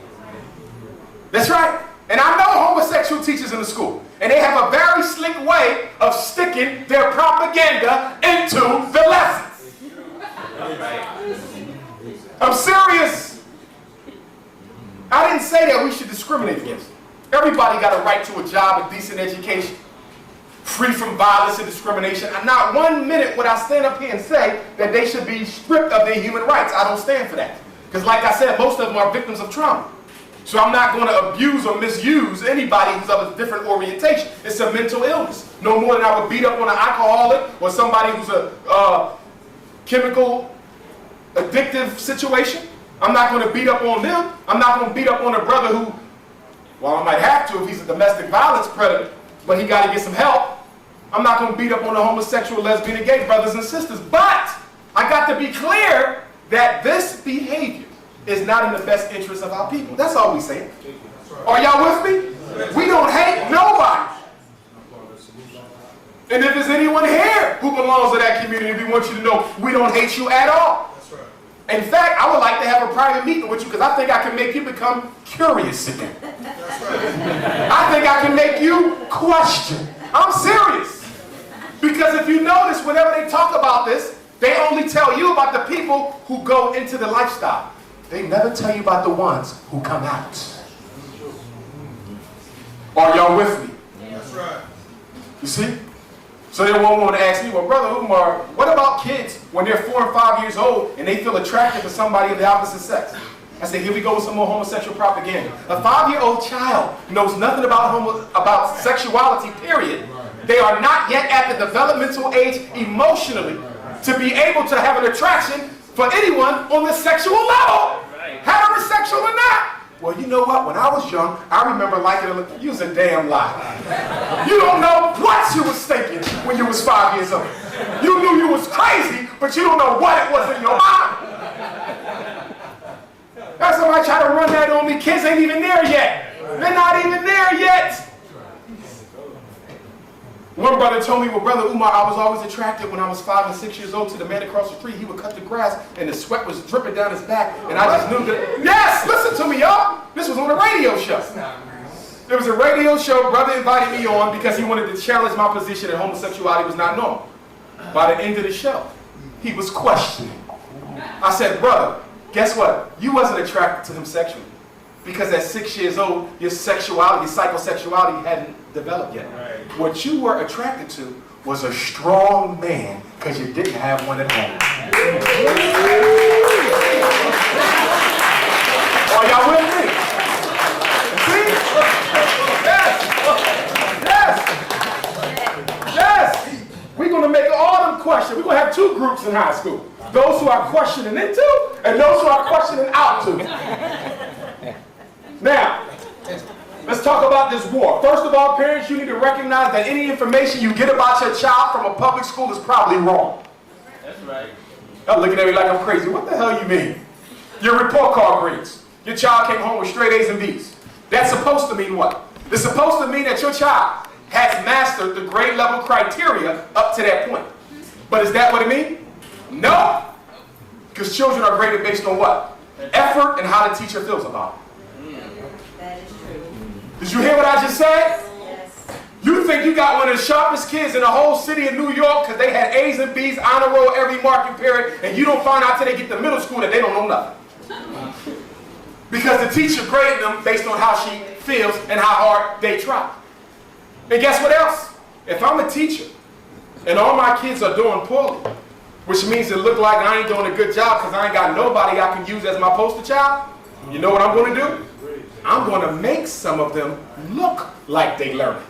That's right. And I know homosexual teachers in the school, and they have a very slick way of sticking their propaganda into the lessons. I'm serious. I didn't say that we should discriminate against them. Everybody got a right to a job, a decent education, free from violence and discrimination. And not 1 minute would I stand up here and say that they should be stripped of their human rights. I don't stand for that. Because like I said, most of them are victims of trauma. So I'm not going to abuse or misuse anybody who's of a different orientation. It's a mental illness. No more than I would beat up on an alcoholic or somebody who's a chemical addictive situation. I'm not going to beat up on them. I'm not going to beat up on a brother who, well, I might have to if he's a domestic violence predator, but he got to get some help. I'm not going to beat up on the homosexual, lesbian, and gay brothers and sisters. But I got to be clear that this behavior is not in the best interest of our people. That's all we say. Are y'all with me? We don't hate nobody. And if there's anyone here who belongs to that community, we want you to know we don't hate you at all. In fact, I would like to have a private meeting with you because I think I can make you become curious again. I think I can make you question. I'm serious. Because if you notice, whenever they talk about this, they only tell you about the people who go into the lifestyle. They never tell you about the ones who come out. Are y'all with me? That's right. You see? So they won't want to ask me, well, Brother Umar, what about kids when they're 4 and 5 years old and they feel attracted to somebody of the opposite sex? I say, here we go with some more homosexual propaganda. A 5-year-old child knows nothing about sexuality, period. They are not yet at the developmental age emotionally to be able to have an attraction for anyone on the sexual level, heterosexual or not. Well, you know what? When I was young, I remember liking it. You was a damn lie. You don't know what you was thinking when you was 5 years old. You knew you was crazy, but you don't know what it was in your mind. That's somebody try to run that on me. Kids ain't even there yet. They're not even there yet. One brother told me, well, Brother Umar, I was always attracted when I was 5 and 6 years old to the man across the street. He would cut the grass and the sweat was dripping down his back. And I just knew that, yes, listen to me, y'all. This was on a radio show. There was a radio show, brother invited me on because he wanted to challenge my position that homosexuality was not normal. By the end of the show, he was questioning. I said, brother, guess what? You wasn't attracted to him sexually. Because at 6 years old, your sexuality, your psychosexuality hadn't developed yet. Right. What you were attracted to was a strong man because you didn't have one at home. Are y'all with me? See? Yes. We're going to make all them question. We're going to have 2 groups in high school. Those who are questioning into and those who are questioning out to. Now, let's talk about this war. First of all, parents, you need to recognize that any information you get about your child from a public school is probably wrong. Right. Y'all looking at me like I'm crazy. What the hell you mean? Your report card grades. Your child came home with straight A's and B's. That's supposed to mean what? It's supposed to mean that your child has mastered the grade level criteria up to that point. But is that what it means? No. Because children are graded based on what? Effort and how the teacher feels about it. That is true. Did you hear what I just said? Yes. You think you got one of the sharpest kids in the whole city of New York because they had A's and B's, honor roll every marking period, and you don't find out till they get to middle school that they don't know nothing. Because the teacher graded them based on how she feels and how hard they try. And guess what else? If I'm a teacher and all my kids are doing poorly, which means it look like I ain't doing a good job because I ain't got nobody I can use as my poster child, you know what I'm going to do? I'm going to make some of them look like they learn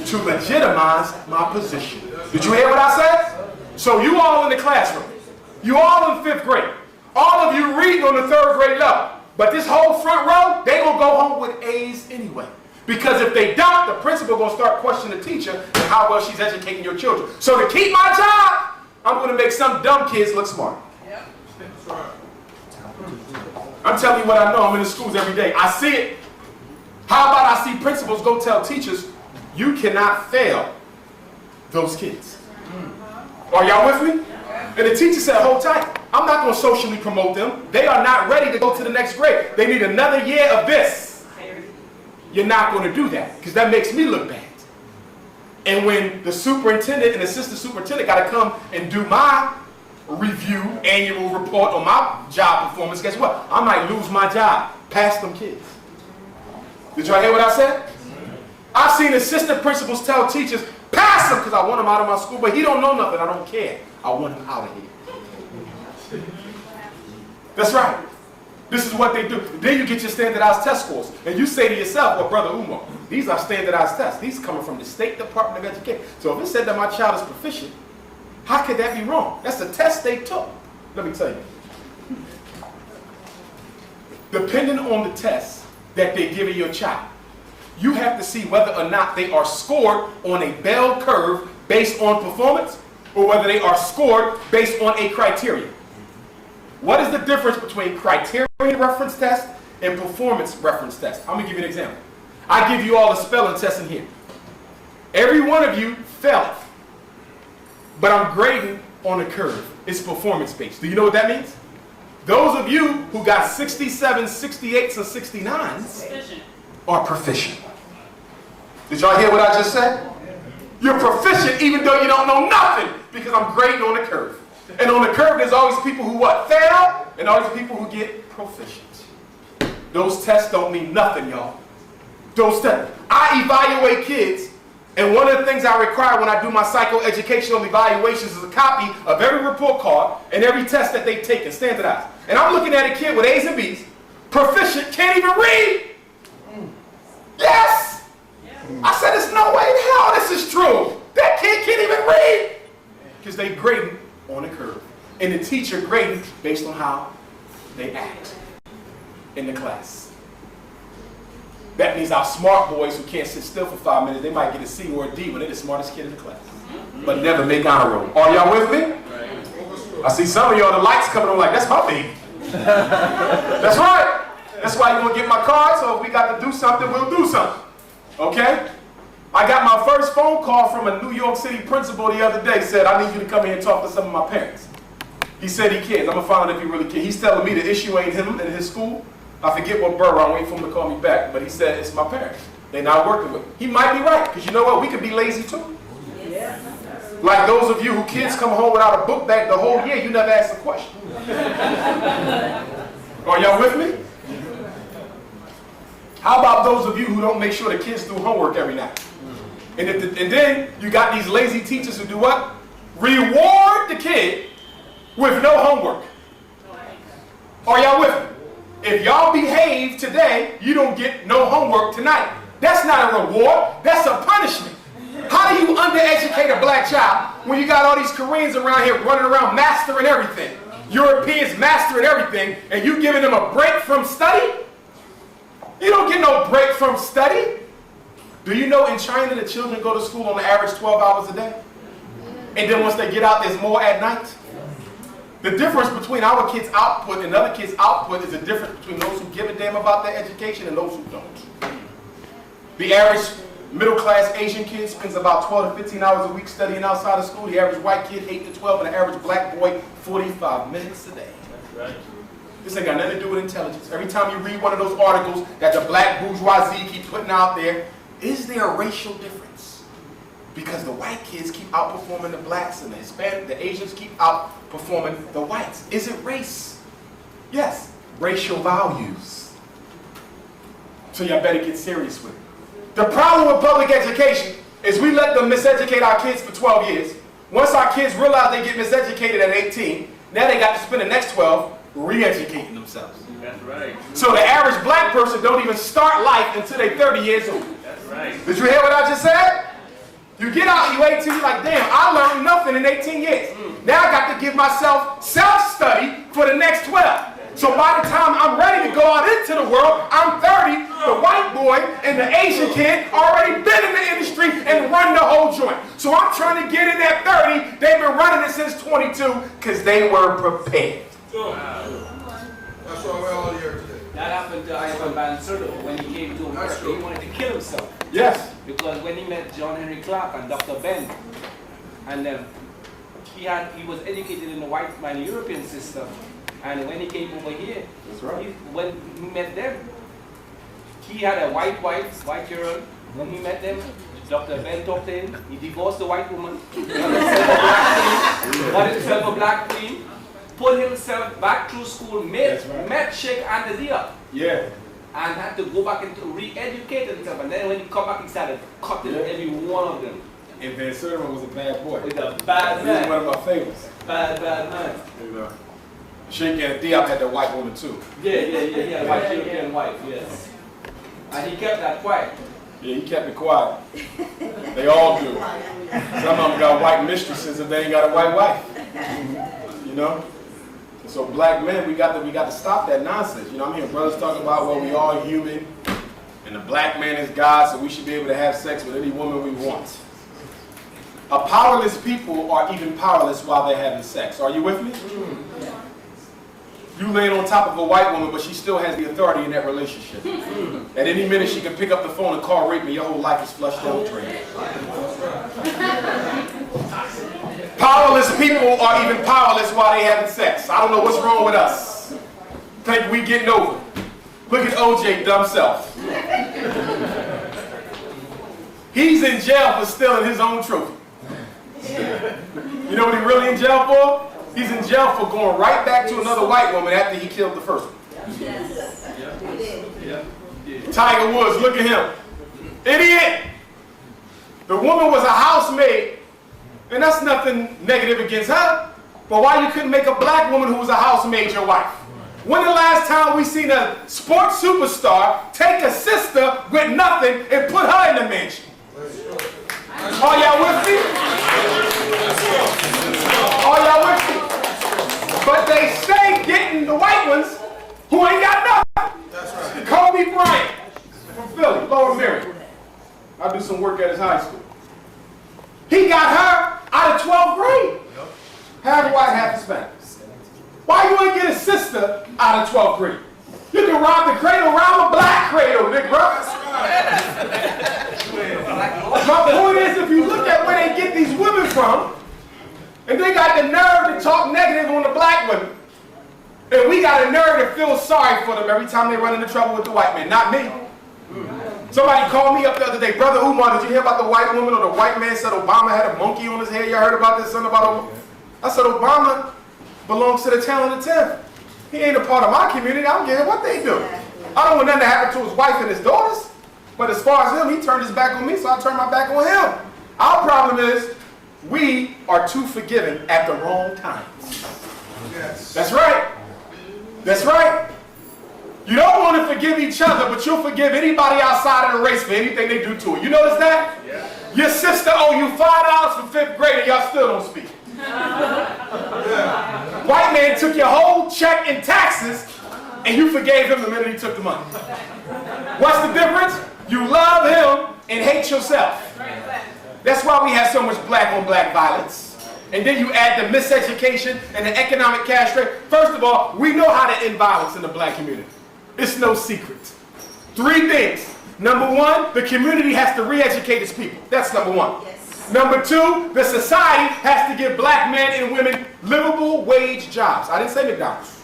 to legitimize my position. Did you hear what I said? So you all in the classroom, you all in 5th grade, all of you reading on the 3rd grade level, but this whole front row, they going to go home with A's anyway. Because if they don't, the principal going to start questioning the teacher and how well she's educating your children. So to keep my job, I'm going to make some dumb kids look smart. Yep. I'm telling you what I know. I'm in the schools every day. I see it. How about I see principals go tell teachers, you cannot fail those kids. Are y'all with me? And the teacher said, hold tight. I'm not going to socially promote them. They are not ready to go to the next grade. They need another year of this. You're not going to do that because that makes me look bad. And when the superintendent and assistant superintendent got to come and do my review, annual report on my job performance, guess what? I might lose my job. Pass them kids. Did y'all hear what I said? I've seen assistant principals tell teachers, pass him because I want him out of my school, but he don't know nothing. I don't care. I want him out of here. That's right. This is what they do. Then you get your standardized test scores. And you say to yourself, well, Brother Umar, these are standardized tests. These coming from the State Department of Education. So if it said that my child is proficient, how could that be wrong? That's a test they took. Let me tell you. Depending on the test that they're giving your child, you have to see whether or not they are scored on a bell curve based on performance or whether they are scored based on a criteria. What is the difference between criterion reference test and performance reference test? I'm going to give you an example. I give you all the spelling tests in here. Every one of you failed, but I'm grading on a curve. It's performance based. Do you know what that means? Those of you who got 67, 68s, and 69s are proficient. Did y'all hear what I just said? You're proficient even though you don't know nothing because I'm grading on the curve. And on the curve, there's always people who what? Fail, and always people who get proficient. Those tests don't mean nothing, y'all. Those tests. I evaluate kids, and one of the things I require when I do my psychoeducational evaluations is a copy of every report card and every test that they take and standardized. And I'm looking at a kid with A's and B's, proficient, can't even read. Yes! I said, there's no way in hell this is true. That kid can't even read. Because they grading on a curve. And the teacher grading based on how they act in the class. That means our smart boys who can't sit still for 5 minutes, they might get a C or a D when they're the smartest kid in the class. But never make honor roll. Are y'all with me? I see some of y'all, the lights coming on like, that's my baby. That's right. That's why you're going to get my card, so if we got to do something, we'll do something. Okay? I got my first phone call from a New York City principal the other day, said, I need you to come here and talk to some of my parents. He said he cares. I'm going to find out if he really cares. He's telling me the issue ain't him and his school. I forget what borough. I'm waiting for him to call me back. But he said, it's my parents. They're not working with me. He might be right, because you know what? We could be lazy too. Yes. Like those of you who kids come home without a book bag the whole year, you never ask a question. Are y'all with me? How about those of you who don't make sure the kids do homework every night? And then you got these lazy teachers who do what? Reward the kid with no homework. Are y'all with me? If y'all behave today, you don't get no homework tonight. That's not a reward. That's a punishment. How do you undereducate a black child when you got all these Koreans around here running around mastering everything? Europeans mastering everything, and you giving them a break from study? You don't get no break from study. Do you know in China the children go to school on the average 12 hours a day? And then once they get out, there's more at night? The difference between our kids' output and other kids' output is the difference between those who give a damn about their education and those who don't. The average middle-class Asian kid spends about 12 to 15 hours a week studying outside of school. The average white kid, 8 to 12, and the average black boy, 45 minutes a day. That's right. This ain't got nothing to do with intelligence. Every time you read one of those articles that the black bourgeoisie keep putting out there, is there a racial difference? Because the white kids keep outperforming the blacks, and the Hispanic, the Asians keep outperforming the whites. Is it race? Yes, racial values. So y'all better get serious with it. The problem with public education is we let them miseducate our kids for 12 years. Once our kids realize they get miseducated at 18, now they got to spend the next 12 re-educating themselves. That's right. So the average black person don't even start life until they're 30 years old. That's right. Did you hear what I just said? You get out, you 18, you're like, damn, I learned nothing in 18 years. Now I got to give myself self-study for the next 12. So by the time I'm ready to go out into the world, I'm 30, the white boy and the Asian kid already been in the industry and run the whole joint. So I'm trying to get in at 30, they've been running it since 22 because they were prepared. Wow. That's why we're all here today. That happened to Ivan Van Sertle when he came to America. He wanted to kill himself. Yes. Because when he met John Henry Clark and Dr. Ben, and he was educated in the white man European system, and when he came over here, That's right. when he met them, he had a white wife, white girl. When he met them, Dr. Ben talked to him. He divorced the white woman, got himself a black queen, put himself back through school, met Sheikh Andadia. Yeah. And had to go back and re-educate himself. And then when he come back, he started cutting every one of them. And Van Sertima was a bad boy. He's a bad He was man. one of my favorites. Bad man. You know. Sheikh and Diop had that white woman too. Yeah. White European wife, yes. And he kept that quiet. Yeah, he kept it quiet. They all do. Some of them got white mistresses if they ain't got a white wife. You know? So black men, we got to stop that nonsense. You know, I'm hearing brothers talking about, well, we all human, and the black man is God, so we should be able to have sex with any woman we want. A powerless people are even powerless while they're having sex. Are you with me? You laying on top of a white woman, but she still has the authority in that relationship. At any minute, she can pick up the phone and call rape me. Your whole life is flushed down the drain. Powerless people are even powerless while they having sex. I don't know what's wrong with us. Think we getting over it. Look at OJ, dumb self. He's in jail for stealing his own trophy. You know what he really in jail for? He's in jail for going right back to another white woman after he killed the first one. Tiger Woods, look at him. Idiot! The woman was a housemaid. And that's nothing negative against her. But why you couldn't make a black woman who was a housemaid your wife? When the last time we seen a sports superstar take a sister with nothing and put her in the mansion? Are y'all with me? Are y'all with me? But they stay getting the white ones who ain't got nothing. That's right. Kobe Bryant from Philly, Lower Merion. I do some work at his high school. He got her out of 12th grade. Half white, half Hispanic. Why you ain't get a sister out of 12th grade? You can rob the cradle, rob a black cradle, big bro. My point is, if you look at where they get these women from, and they got the nerve to talk negative on the black women, and we got a nerve to feel sorry for them every time they run into trouble with the white man. Not me. Somebody called me up the other day, Brother Umar, did you hear about the white woman or the white man said Obama had a monkey on his head? You heard about this? Something about Obama? I said, Obama belongs to the Untalented Attempt. He ain't a part of my community. I don't care what they do. I don't want nothing to happen to his wife and his daughters. But as far as him, he turned his back on me, so I turned my back on him. Our problem is we are too forgiving at the wrong times. Yes. That's right. That's right. You don't want to forgive each other, but you'll forgive anybody outside of the race for anything they do to it. You notice that? Yeah. Your sister owe you $5 for 5th grade and y'all still don't speak. White man took your whole check in taxes and you forgave him the minute he took the money. What's the difference? You love him and hate yourself. That's why we have so much black on black violence. and then you add the miseducation and the economic castration. First of all, we know how to end violence in the black community. It's no secret. 3 things. Number 1, the community has to re-educate its people. That's number 1. Yes. Number 2, the society has to give black men and women livable wage jobs. I didn't say McDonald's.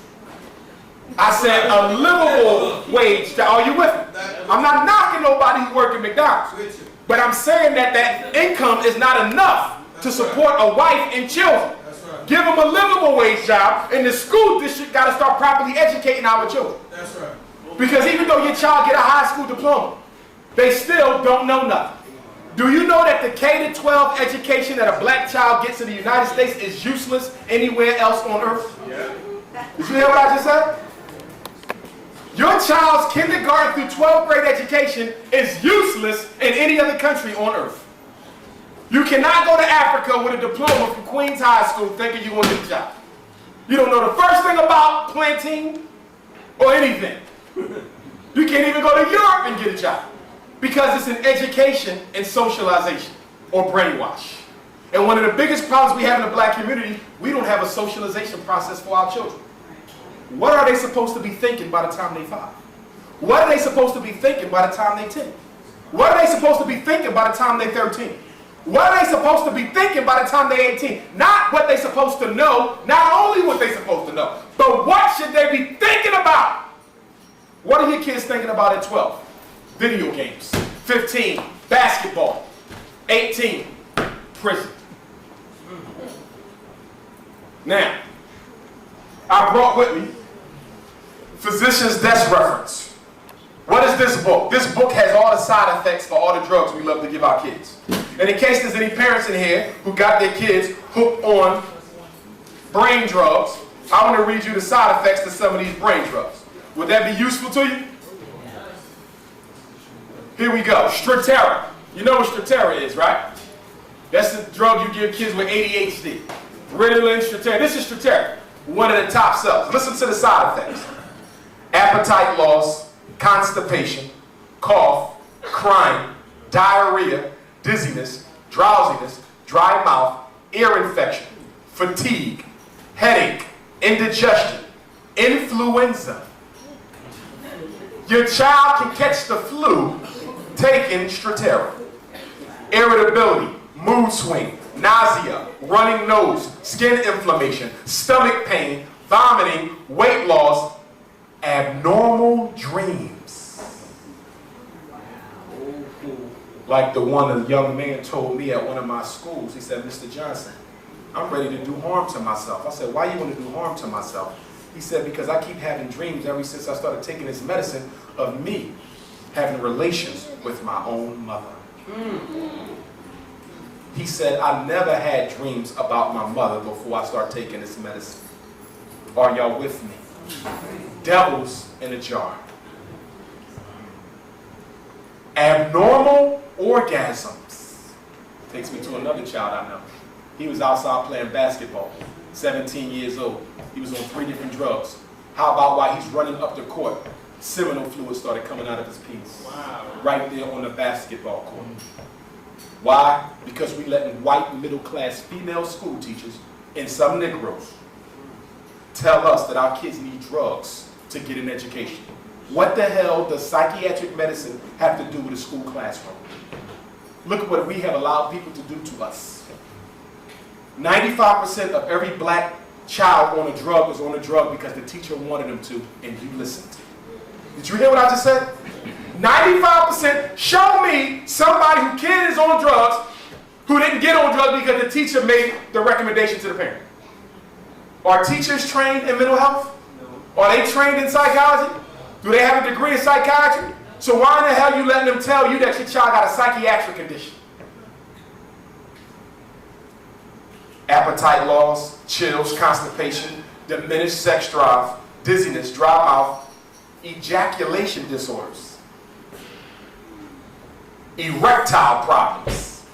I said a livable wage job. Are you with me? I'm not knocking nobody who works at McDonald's. But I'm saying that that income is not enough to support a wife and children. Give them a livable wage job, and the school district got to start properly educating our children. That's right. Because even though your child get a high school diploma, they still don't know nothing. Do you know that the K-12 education that a black child gets in the United States is useless anywhere else on earth? Yeah. Did you hear what I just said? Your child's kindergarten through 12th grade education is useless in any other country on earth. You cannot go to Africa with a diploma from Queens High School thinking you're going to get a job. You don't know the first thing about planting or anything. You can't even go to Europe and get a job because it's an education and socialization or brainwash. And one of the biggest problems we have in the black community, we don't have a socialization process for our children. What are they supposed to be thinking by the time they 5? What are they supposed to be thinking by the time they 10? What are they supposed to be thinking by the time they 13? What are they supposed to be thinking by the time they're 18? Not what they're supposed to know, not only what they're supposed to know, but what should they be thinking about? What are your kids thinking about at 12? Video games. 15, basketball. 18, prison. Now, I brought with me Physician's Desk Reference. What is this book? This book has all the side effects for all the drugs we love to give our kids. And in case there's any parents in here who got their kids hooked on brain drugs, I want to read you the side effects to some of these brain drugs. Would that be useful to you? Here we go. Strattera. You know what Strattera is, right? That's the drug you give kids with ADHD. Ritalin, Strattera. This is Strattera, one of the top sellers. Listen to the side effects. Appetite loss, constipation, cough, crying, diarrhea, dizziness, drowsiness, dry mouth, ear infection, fatigue, headache, indigestion, influenza. Your child can catch the flu taking Strattera. Irritability, mood swing, nausea, running nose, skin inflammation, stomach pain, vomiting, weight loss, abnormal dreams. Like the one a young man told me at one of my schools. He said, Mr. Johnson, I'm ready to do harm to myself. I said, why you want to do harm to myself? He said, because I keep having dreams ever since I started taking this medicine of me having relations with my own mother. He said, I never had dreams about my mother before I started taking this medicine. Are y'all with me? Devils in a jar. Abnormal orgasms. Takes me to another child I know. He was outside playing basketball, 17 years old. He was on 3 different drugs. How about while he's running up the court, seminal fluid started coming out of his penis. Wow. Right there on the basketball court. Why? Because we letting white middle-class female school teachers and some Negroes tell us that our kids need drugs to get an education. What the hell does psychiatric medicine have to do with a school classroom? Look at what we have allowed people to do to us. 95% of every black child on a drug is on a drug because the teacher wanted them to, and you listened. Did you hear what I just said? 95%, show me somebody whose kid is on drugs who didn't get on drugs because the teacher made the recommendation to the parent. Are teachers trained in mental health? No. Are they trained in psychology? Do they have a degree in psychiatry? So why in the hell are you letting them tell you that your child got a psychiatric condition? Appetite loss, chills, constipation, diminished sex drive, dizziness, dry mouth, ejaculation disorders, erectile problems,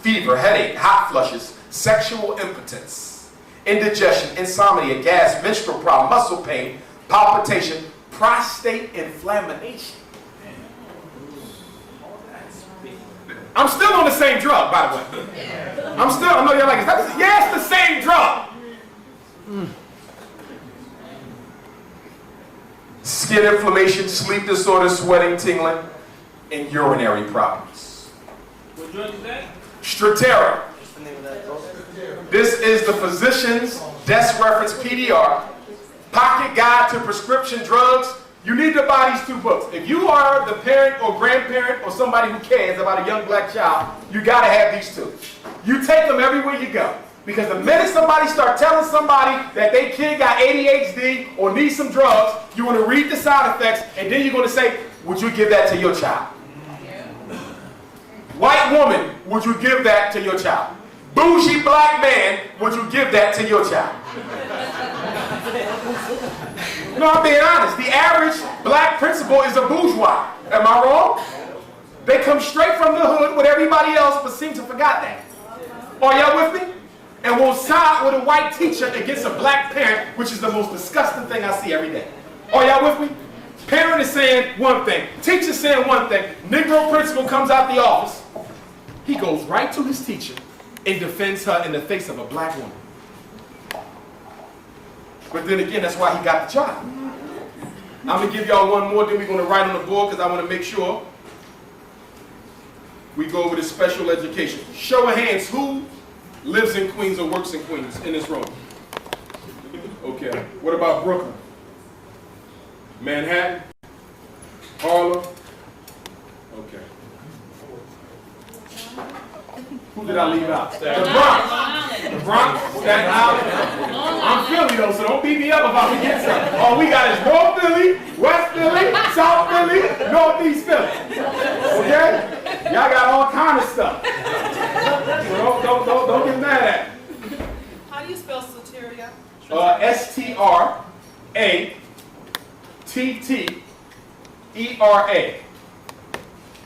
fever, headache, hot flushes, sexual impotence, indigestion, insomnia, gas, menstrual problem, muscle pain, palpitation, prostate inflammation. I'm still on the same drug, by the way. I know you're like, yeah, it's the same drug. Skin inflammation, sleep disorders, sweating, tingling, and urinary problems. What drug is that? Strattera. This is the physician's desk reference PDR, Pocket Guide to Prescription Drugs. You need to buy these 2 books. If you are the parent or grandparent or somebody who cares about a young black child, you gotta have these 2. You take them everywhere you go. Because the minute somebody starts telling somebody that their kid got ADHD or needs some drugs, you want to read the side effects, and then you're going to say, would you give that to your child? White woman, would you give that to your child? Bougie black man, would you give that to your child? No, I'm being honest. The average black principal is a bourgeois. Am I wrong? They come straight from the hood with everybody else, but seem to forgot that. Are y'all with me? And will side with a white teacher against a black parent, which is the most disgusting thing I see every day. Are y'all with me? Parent is saying one thing, teacher saying one thing, Negro principal comes out the office, he goes right to his teacher and defends her in the face of a black woman. But then again, that's why he got the job. I'm going to give y'all one more, then we're going to write on the board because I want to make sure we go over this special education. Show of hands, who lives in Queens or works in Queens in this room? Okay. What about Brooklyn? Manhattan? Harlem? Okay. Who did I leave out? The Bronx. The Bronx? Staten Island? I'm Philly though, so don't beat me up if I forget something. All we got is North Philly, West Philly, South Philly, Northeast Philly. Okay? Y'all got all kind of stuff. So don't get mad at me. How do you spell Strattera? Strattera.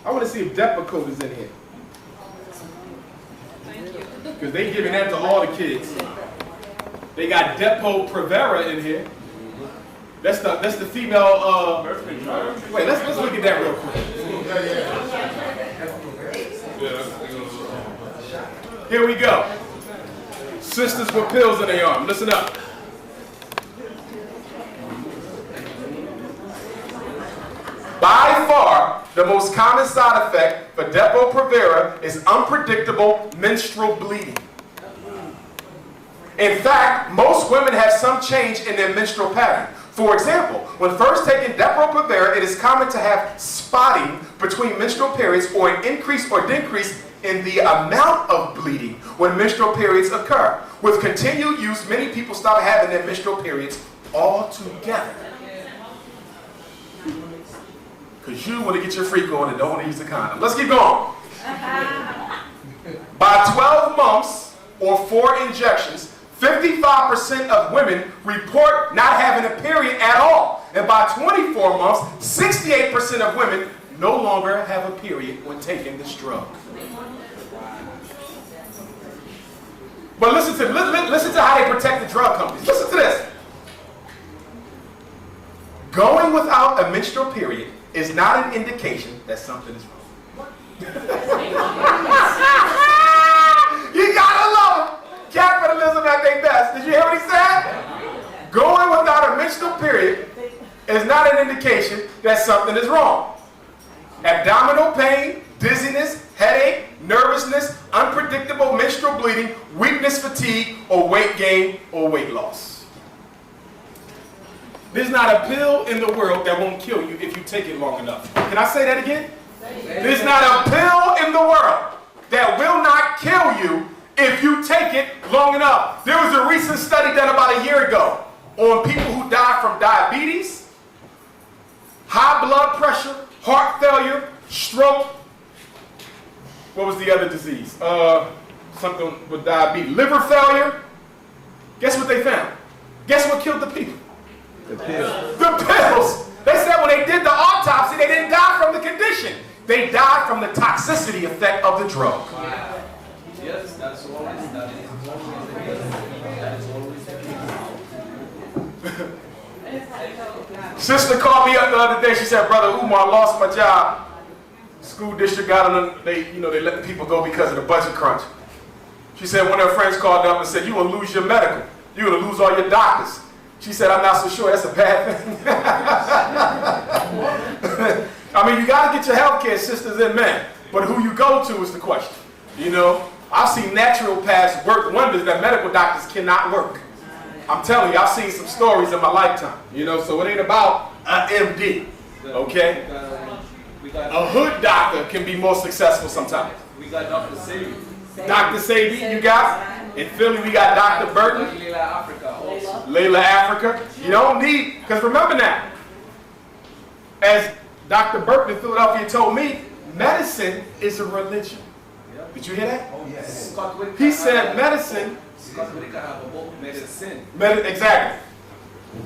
I want to see if DEPA code is in here. Thank you. Because they giving that to all the kids. They got Depo-Provera in here. That's the female. Wait, let's look at that real quick. Here we go. Sisters with pills in their arm. Listen up. By far, the most common side effect for Depo-Provera is unpredictable menstrual bleeding. In fact, most women have some change in their menstrual pattern. For example, when first taking Depo-Provera, it is common to have spotting between menstrual periods or an increase or decrease in the amount of bleeding when menstrual periods occur. With continued use, many people stop having their menstrual periods altogether. Because you want to get your freak on and don't want to use the condom. Let's keep going. By 12 months or 4 injections, 55% of women report not having a period at all. And by 24 months, 68% of women no longer have a period when taking this drug. But listen to how they protect the drug companies. Listen to this. Going without a menstrual period is not an indication that something is wrong. You gotta love them. Capitalism at their best. Did you hear what he said? Going without a menstrual period is not an indication that something is wrong. Abdominal pain, dizziness, headache, nervousness, unpredictable menstrual bleeding, weakness, fatigue, or weight gain or weight loss. There's not a pill in the world that won't kill you if you take it long enough. Can I say that again? There's not a pill in the world that will not kill you if you take it long enough. There was a recent study done about a year ago on people who died from diabetes, high blood pressure, heart failure, stroke. What was the other disease? Something with diabetes. Liver failure. Guess what they found? Guess what killed the people? The pills. The pills. They said when they did the autopsy, they didn't die from the condition. They died from the toxicity effect of the drug. Wow. Yes, that's always that is. Sister called me up the other day. She said, "Brother Umar, I lost my job. School district got on. They let the people go because of the budget crunch." She said one of her friends called up and said, you're going to lose your medical. You're going to lose all your doctors. She said, I'm not so sure that's a bad thing. I mean, you got to get your health care, sisters and men. But who you go to is the question. You know, I've seen naturopaths work wonders that medical doctors cannot work. I'm telling you, I've seen some stories in my lifetime. You know, so it ain't about an MD. Okay? A hood doctor can be more successful sometimes. We got Dr. Sebi. Dr. Sebi, you got? In Philly, we got Dr. Burton. Layla Africa also. Layla Africa. You don't need, because remember now, as Dr. Burton in Philadelphia told me, medicine is a religion. Did you hear that? Oh, yes. He said medicine. Medicine. Exactly.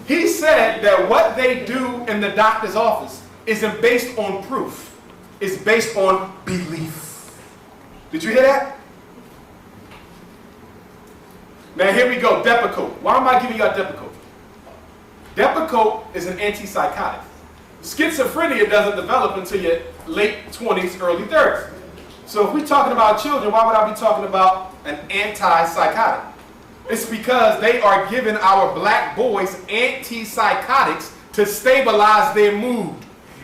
He said that what they do in the doctor's office isn't based on proof. It's based on belief. Did you hear that? Now here we go, Depakote. Why am I giving you a Depakote? Depakote is an antipsychotic. Schizophrenia doesn't develop until your late 20s, early 30s. So if we're talking about children, why would I be talking about an antipsychotic? It's because they are giving our black boys antipsychotics to stabilize their mood.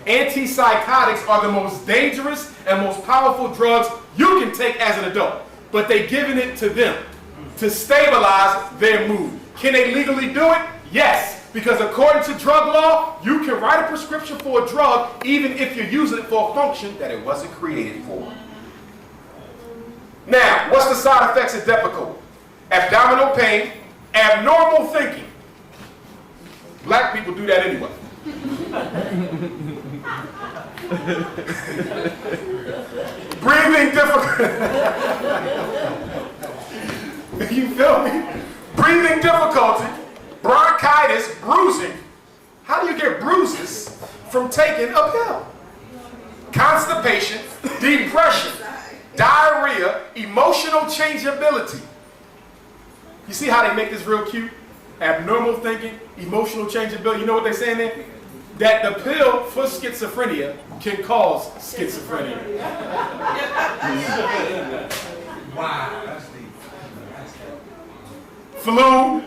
Antipsychotics are the most dangerous and most powerful drugs you can take as an adult, but they're giving it to them to stabilize their mood. Can they legally do it? Yes, because according to drug law, you can write a prescription for a drug even if you're using it for a function that it wasn't created for. Now, what's the side effects of Depakote? Abdominal pain, abnormal thinking. Black people do that anyway. Breathing difficulty. You feel me? Breathing difficulty, bronchitis, bruising. How do you get bruises from taking a pill? Constipation, depression, diarrhea, emotional changeability. You see how they make this real cute? Abnormal thinking, emotional changeability. You know what they're saying there? That the pill for schizophrenia can cause schizophrenia. Wow, that's deep. Flu.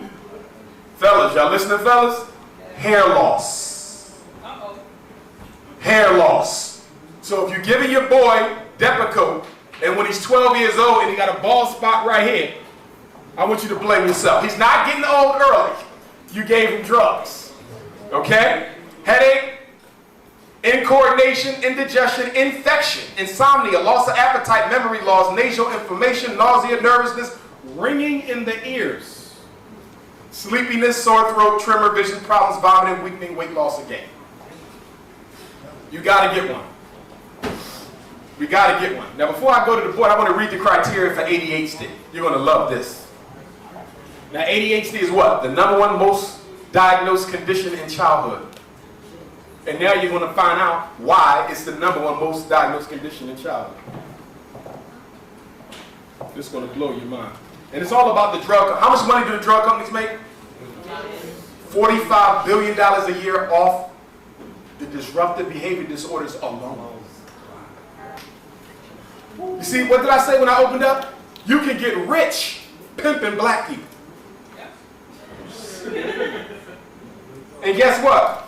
Fellas, y'all listening, fellas? Hair loss. Hair loss. So if you're giving your boy Depakote, and when he's 12 years old and he got a bald spot right here, I want you to blame yourself. He's not getting old early. You gave him drugs. Okay? Headache, incoordination, indigestion, infection, insomnia, loss of appetite, memory loss, nasal inflammation, nausea, nervousness, ringing in the ears, sleepiness, sore throat, tremor, vision problems, vomiting, weakening, weight loss again. You got to get one. We got to get one. Now, before I go to the board, I want to read the criteria for ADHD. You're going to love this. Now, ADHD is what? The #1 most diagnosed condition in childhood. And now you're going to find out why it's the #1 most diagnosed condition in childhood. This is going to blow your mind. And it's all about the drug. How much money do the drug companies make? $45 billion a year off the disruptive behavior disorders alone. You see, what did I say when I opened up? You can get rich pimping black people. And guess what?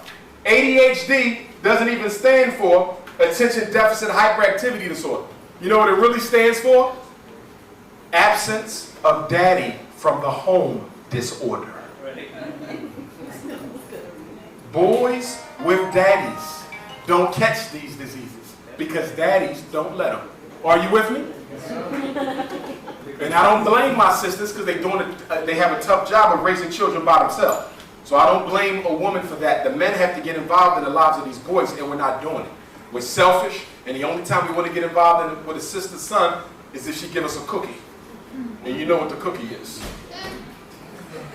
ADHD doesn't even stand for attention deficit hyperactivity disorder. You know what it really stands for? Absence of daddy from the home disorder. Boys with daddies don't catch these diseases because daddies don't let them. Are you with me? And I don't blame my sisters because they have a tough job of raising children by themselves. So I don't blame a woman for that. The men have to get involved in the lives of these boys, and we're not doing it. We're selfish, and the only time we want to get involved with a sister's son is if she gives us a cookie. And you know what the cookie is.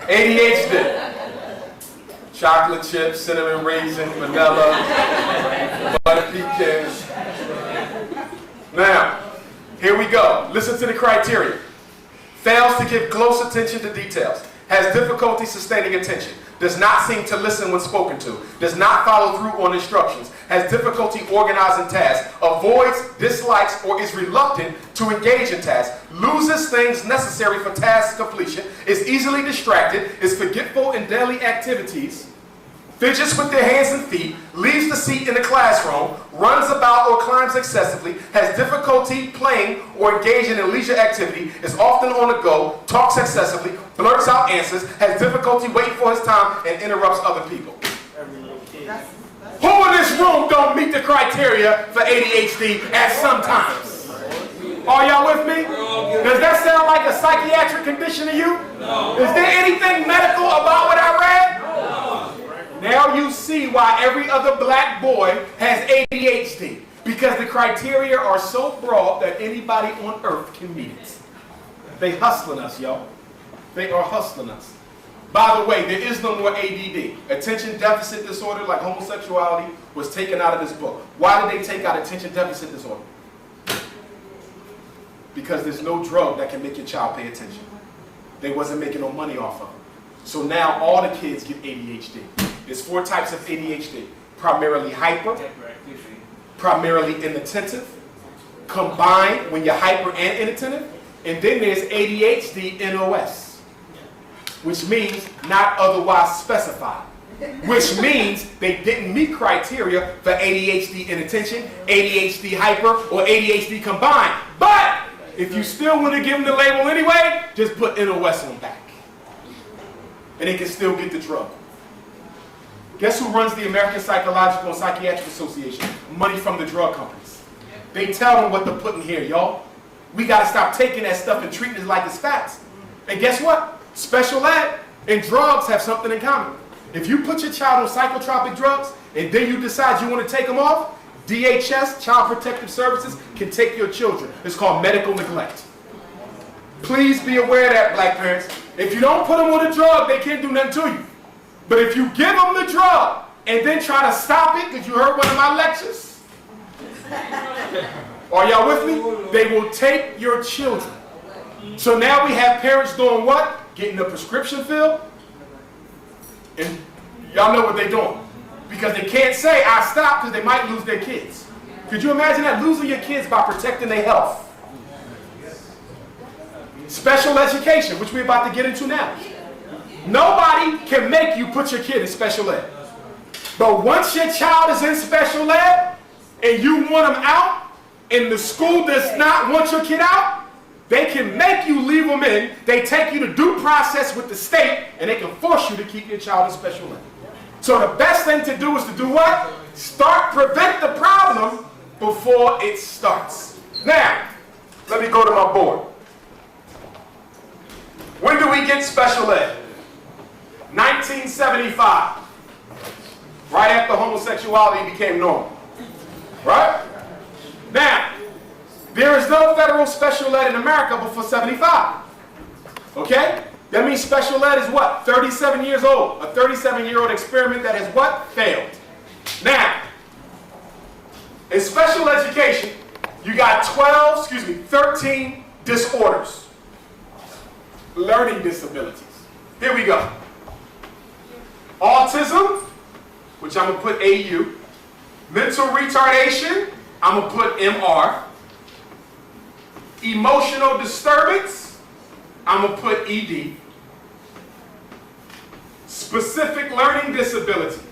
ADHD. Chocolate chips, cinnamon raisin, vanilla, butter pecan. Now, here we go. Listen to the criteria. Fails to give close attention to details. has difficulty sustaining attention, does not seem to listen when spoken to, does not follow through on instructions, has difficulty organizing tasks, avoids, dislikes, or is reluctant to engage in tasks, loses things necessary for task completion, is easily distracted, is forgetful in daily activities, fidgets with their hands and feet, leaves the seat in the classroom, runs about or climbs excessively, has difficulty playing or engaging in leisure activity, is often on the go, talks excessively, blurts out answers, has difficulty waiting for his time, and interrupts other people. Who in this room don't meet the criteria for ADHD at some times? Are y'all with me? Does that sound like a psychiatric condition to you? No. Is there anything medical about what I read? No. Now you see why every other black boy has ADHD. Because the criteria are so broad that anybody on earth can meet it. They hustling us, y'all. They are hustling us. By the way, there is no more ADD. Attention deficit disorder, like homosexuality, was taken out of this book. Why did they take out attention deficit disorder? Because there's no drug that can make your child pay attention. They wasn't making no money off of it. So now all the kids get ADHD. There's 4 types of ADHD. Primarily hyper, primarily inattentive, combined when you're hyper and inattentive, and then there's ADHD NOS, which means not otherwise specified, which means they didn't meet criteria for ADHD inattention, ADHD hyper, or ADHD combined. But if you still want to give them the label anyway, just put NOS on back. And they can still get the drug. Guess who runs the American Psychological and Psychiatric Association? Money from the drug companies. They tell them what to put in here, y'all. We got to stop taking that stuff and treating it like it's facts. And guess what? Special ed and drugs have something in common. If you put your child on psychotropic drugs and then you decide you want to take them off, DHS, Child Protective Services, can take your children. It's called medical neglect. Please be aware of that, black parents. If you don't put them on a drug, they can't do nothing to you. But if you give them the drug and then try to stop it, because you heard one of my lectures, are y'all with me? They will take your children. So now we have parents doing what? Getting a prescription filled. And y'all know what they're doing. Because they can't say, I stopped, because they might lose their kids. Could you imagine that? Losing your kids by protecting their health. Special education, which we're about to get into now. Nobody can make you put your kid in special ed. But once your child is in special ed, and you want them out, and the school does not want your kid out, they can make you leave them in. They take you to due process with the state, and they can force you to keep your child in special ed. So the best thing to do is to do what? Prevent the problem before it starts. Now, let me go to my board. When do we get special ed? 1975. Right after homosexuality became normal. Right? Now, there is no federal special ed in America before 75. Okay? That means special ed is what? 37 years old. A 37-year-old experiment that has what? Failed. Now, in special education, you got 13 disorders. Learning disabilities. Here we go. Autism, which I'm going to put AU. Mental retardation, I'm going to put MR. Emotional disturbance, I'm going to put ED. Specific learning disability,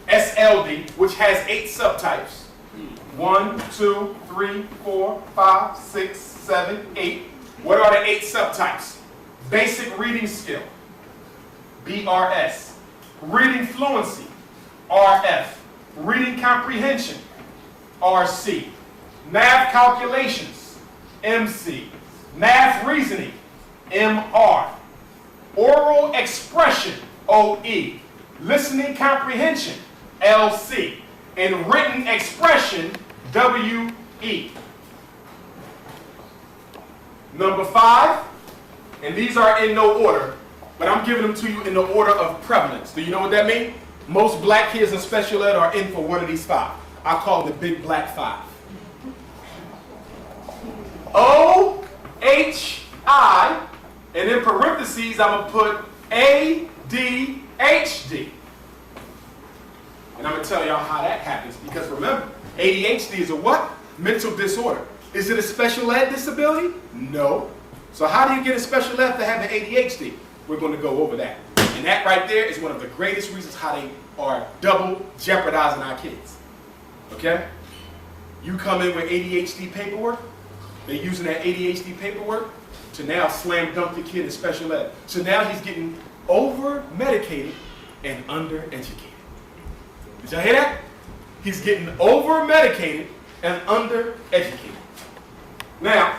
SLD, which has 8 subtypes. 1, 2, 3, 4, 5, 6, 7, 8. What are the 8 subtypes? Basic reading skill, BRS. Reading fluency, RF. Reading comprehension, RC. Math calculations, MC. Math reasoning, MR. Oral expression, OE. Listening comprehension, LC. And written expression, WE. Number 5, and these are in no order, but I'm giving them to you in the order of prevalence. Do you know what that means? Most black kids in special ed are in for one of these 5. I call them the big black 5. OHI, And in parentheses, I'm going to put ADHD. And I'm going to tell y'all how that happens. Because remember, ADHD is a what? Mental disorder. Is it a special ed disability? No. So how do you get a special ed for having ADHD? We're going to go over that. And that right there is one of the greatest reasons how they are double jeopardizing our kids. Okay? You come in with ADHD paperwork, they're using that ADHD paperwork to now slam dunk the kid in special ed. So now he's getting over-medicated and under-educated. Did y'all hear that? He's getting over-medicated and under-educated. Now,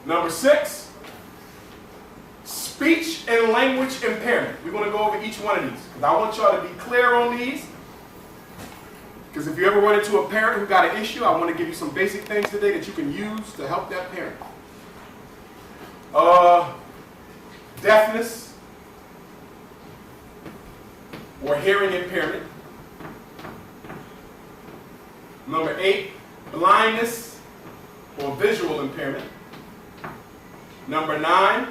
number 6, speech and language impairment. We're going to go over each one of these. Because I want y'all to be clear on these. Because if you ever run into a parent who got an issue, I want to give you some basic things today that you can use to help that parent. Deafness or hearing impairment. Number 8, blindness or visual impairment. Number 9,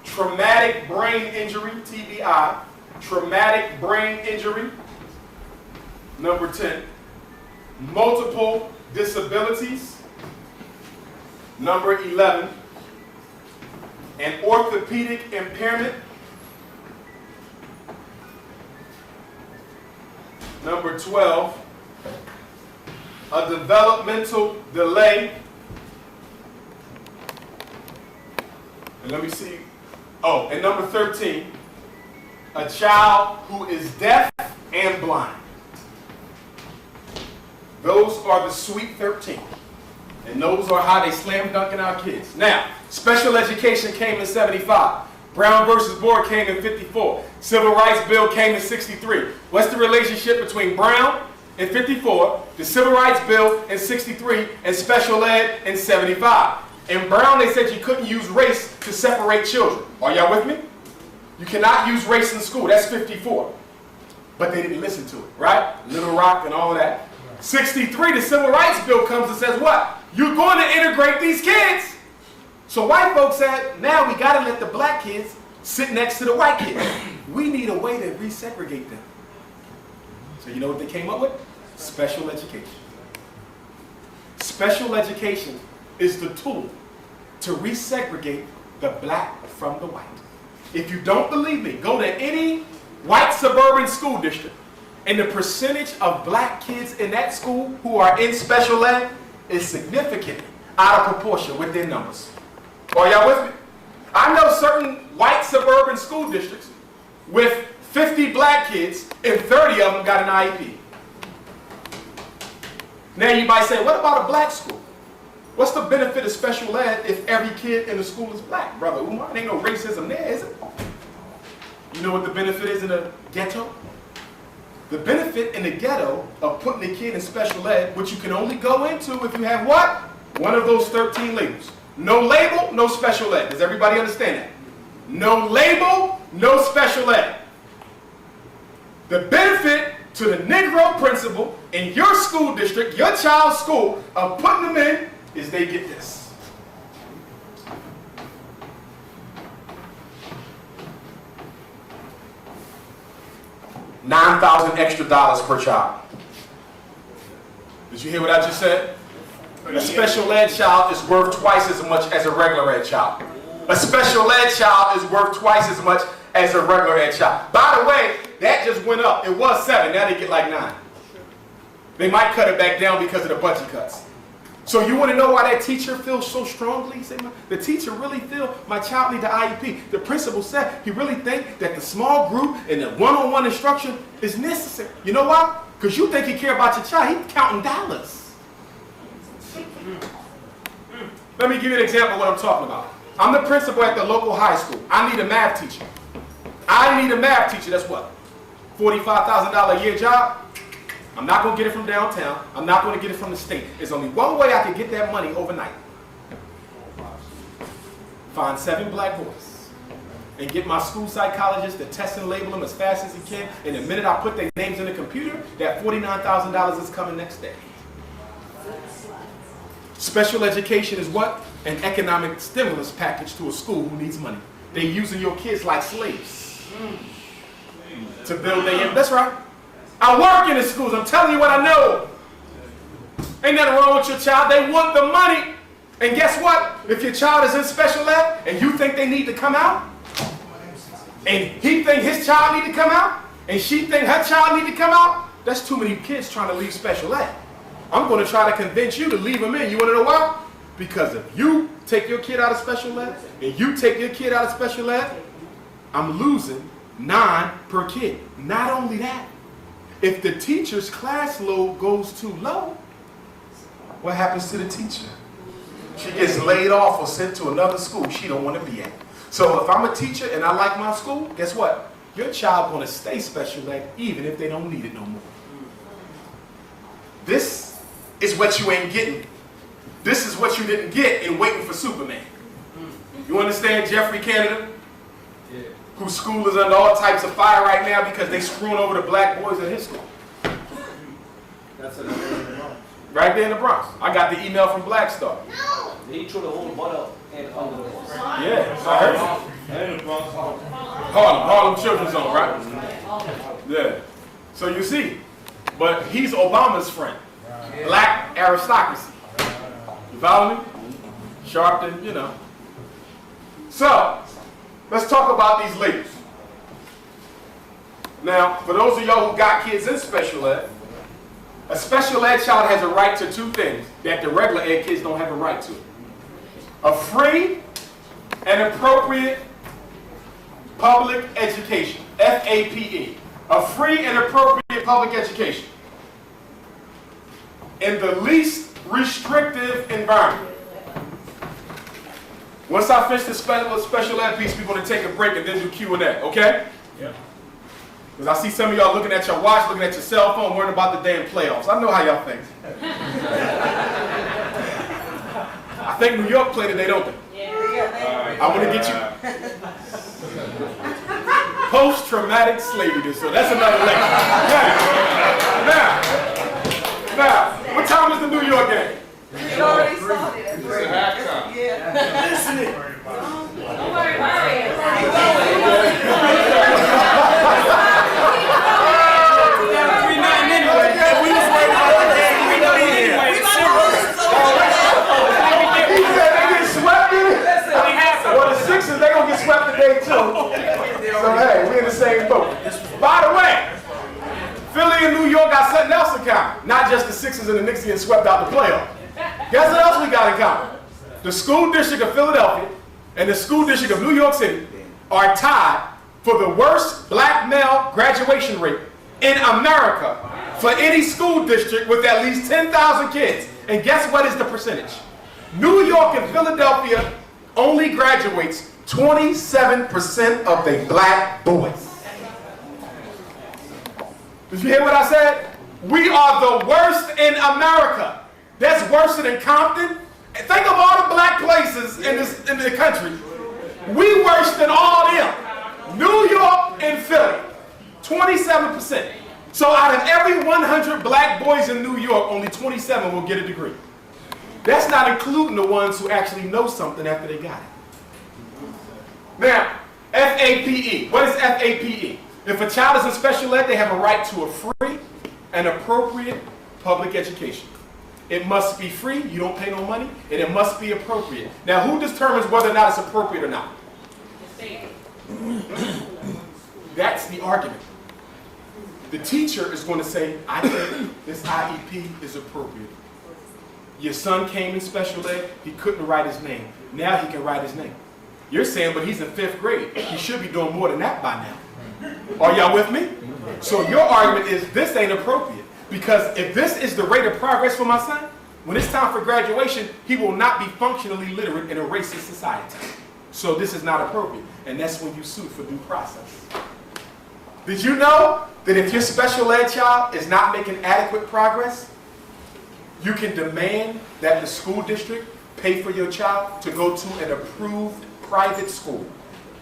traumatic brain injury, TBI, traumatic brain injury. Number 10, multiple disabilities. Number 11, an orthopedic impairment. Number 12, a developmental delay. And let me see. Oh, and number 13, a child who is deaf and blind. Those are the sweet 13. And those are how they slam dunking our kids. Now, special education came in 75. Brown versus Board came in 54. Civil Rights Bill came in 63. What's the relationship between Brown in 54, the Civil Rights Bill in 63, and special ed in 75? In Brown, they said you couldn't use race to separate children. Are y'all with me? You cannot use race in school. That's 54. But they didn't listen to it, right? Little Rock and all of that. 63, the Civil Rights Bill comes and says what? You're going to integrate these kids. So white folks said, now we got to let the black kids sit next to the white kids. We need a way to resegregate them. So you know what they came up with? Special education. Special education is the tool to resegregate the black from the white. If you don't believe me, go to any white suburban school district, and the percentage of black kids in that school who are in special ed is significantly out of proportion with their numbers. Are y'all with me? I know certain white suburban school districts with 50 black kids and 30 of them got an IEP. Now you might say, what about a black school? What's the benefit of special ed if every kid in the school is black? Brother Umar, there ain't no racism there, is it? You know what the benefit is in a ghetto? The benefit in the ghetto of putting a kid in special ed, which you can only go into if you have what? One of those 13 labels. No label, no special ed. Does everybody understand that? No label, no special ed. The benefit to the Negro principal in your school district, your child's school, of putting them in is they get this. $9,000 extra per child. Did you hear what I just said? A special ed child is worth twice as much as a regular ed child. A special ed child is worth twice as much as a regular ed child. By the way, that just went up. It was 7, now they get like 9. They might cut it back down because of the budget cuts. So you want to know why that teacher feels so strongly? He said, the teacher really feels my child needs the IEP. The principal said he really thinks that the small group and the one-on-one instruction is necessary. You know why? Because you think he cares about your child. He's counting dollars. Let me give you an example of what I'm talking about. I'm the principal at the local high school. I need a math teacher. I need a math teacher. That's what? $45,000 a year job? I'm not going to get it from downtown. I'm not going to get it from the state. There's only one way I can get that money overnight. Find 7 black boys and get my school psychologist to test and label them as fast as he can. And the minute I put their names in the computer, that $49,000 is coming next day. Special education is what? An economic stimulus package to a school who needs money. They're using your kids like slaves to build their... That's right. I work in the schools. I'm telling you what I know. Ain't nothing wrong with your child. They want the money. And guess what? If your child is in special ed and you think they need to come out, and he think his child need to come out, and she think her child need to come out, that's too many kids trying to leave special ed. I'm going to try to convince you to leave them in. You want to know why? Because if you take your kid out of special ed and you take your kid out of special ed, I'm losing 9 per kid. Not only that, if the teacher's class load goes too low, what happens to the teacher? She gets laid off or sent to another school she don't want to be at. So if I'm a teacher and I like my school, guess what? Your child going to stay special ed even if they don't need it no more. This is what you ain't getting. This is what you didn't get in Waiting for Superman. You understand Jeffrey Canada? Yeah. Whose school is under all types of fire right now because they screwing over the black boys in his school. That's it. Right there in the Bronx. I got the email from Black Star. He threw the whole butter in under the Yeah, I heard it. Harlem Children's Zone, right? Yeah. So you see, but he's Obama's friend. Black aristocracy. You follow me? Sharpton, you know. So, let's talk about these labels. Now, for those of y'all who got kids in special ed, a special ed child has a right to 2 things that the regular ed kids don't have a right to. A free and appropriate public education, FAPE. A free and appropriate public education in the least restrictive environment. Once I finish the special ed piece, we're going to take a break and then do Q&A, okay? Yeah. Because I see some of y'all looking at your watch, looking at your cell phone, worrying about the damn playoffs. I know how y'all think. I think New York played today, don't they? Yeah. I want to get you. Post-traumatic slavery disorder. That's another lecture. Now, what time is the New York game? You already saw it. It's a halftime. Yeah. Listen it. Don't worry about it. Well, the Sixers, they're going to get swept today, too. So, hey, we're in the same boat. By the way, Philly and New York got something else in common. Not just the Sixers and the Knicks getting swept out the playoffs. Guess what else we got in common? The school district of Philadelphia and the school district of New York City are tied for the worst black male graduation rate in America for any school district with at least 10,000 kids. And guess what is the percentage? New York and Philadelphia only graduates 27% of the black boys. Did you hear what I said? We are the worst in America. That's worse than Compton. Think of all the black places in the country. We worse than all them. New York and Philly, 27%. So out of every 100 black boys in New York, only 27 will get a degree. That's not including the ones who actually know something after they got it. Now, FAPE. What is FAPE? If a child is in special ed, they have a right to a free and appropriate public education. It must be free, you don't pay no money, and it must be appropriate. Now, who determines whether or not it's appropriate or not? That's the argument. The teacher is going to say, I think this IEP is appropriate. Your son came in special ed, he couldn't write his name. Now he can write his name. You're saying, but he's in 5th grade. He should be doing more than that by now. Are y'all with me? So your argument is this ain't appropriate. Because if this is the rate of progress for my son, when it's time for graduation, he will not be functionally literate in a racist society. So this is not appropriate. And that's when you sue for due process. Did you know that if your special ed child is not making adequate progress, you can demand that the school district pay for your child to go to an approved private school?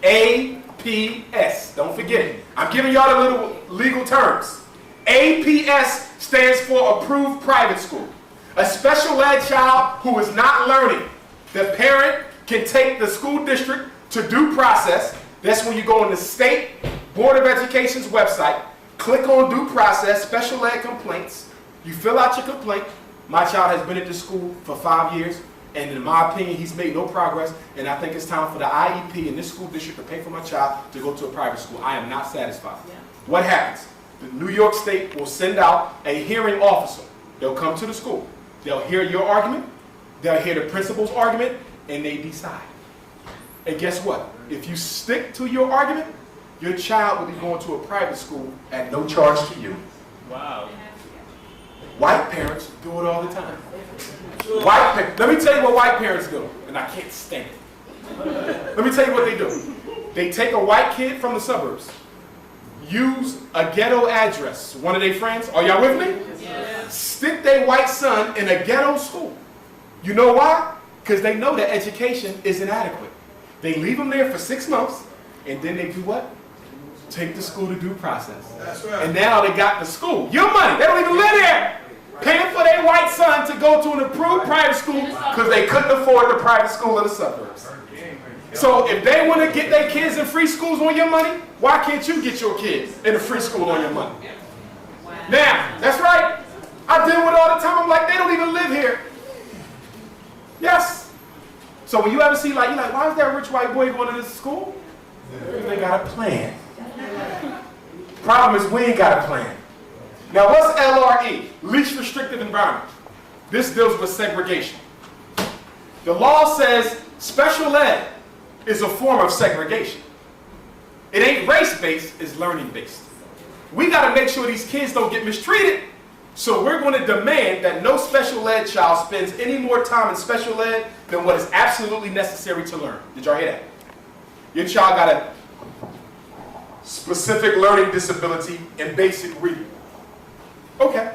APS. Don't forget it. I'm giving y'all the little legal terms. APS stands for approved private school. A special ed child who is not learning, the parent can take the school district to due process. That's when you go on the State Board of Education's website, click on due process, special ed complaints. You fill out your complaint. My child has been at this school for 5 years, and in my opinion, he's made no progress, and I think it's time for the IEP in this school district to pay for my child to go to a private school. I am not satisfied. Yeah. What happens? The New York State will send out a hearing officer. They'll come to the school. They'll hear your argument. They'll hear the principal's argument, and they decide. And guess what? If you stick to your argument, your child will be going to a private school at no charge to you. Wow. White parents do it all the time. Let me tell you what white parents do, and I can't stand it. Let me tell you what they do. They take a white kid from the suburbs, use a ghetto address, one of their friends, are y'all with me? Yes. Stick their white son in a ghetto school. You know why? Because they know that education is inadequate. They leave them there for 6 months, and then they do what? Take the school to due process. That's right. And now they got the school. Your money. They don't even live there. Paying for their white son to go to an approved private school because they couldn't afford the private school in the suburbs. So if they want to get their kids in free schools on your money, why can't you get your kids in a free school on your money? Now, that's right. I deal with it all the time. I'm like, they don't even live here. Yes. So when you ever see, like, you're like, why is that rich white boy going to this school? Because they got a plan. Problem is, we ain't got a plan. Now, what's LRE? Least restrictive environment. This deals with segregation. The law says special ed is a form of segregation. It ain't race-based, it's learning-based. We got to make sure these kids don't get mistreated. So we're going to demand that no special ed child spends any more time in special ed than what is absolutely necessary to learn. Did y'all hear that? Your child got a specific learning disability in basic reading. Okay.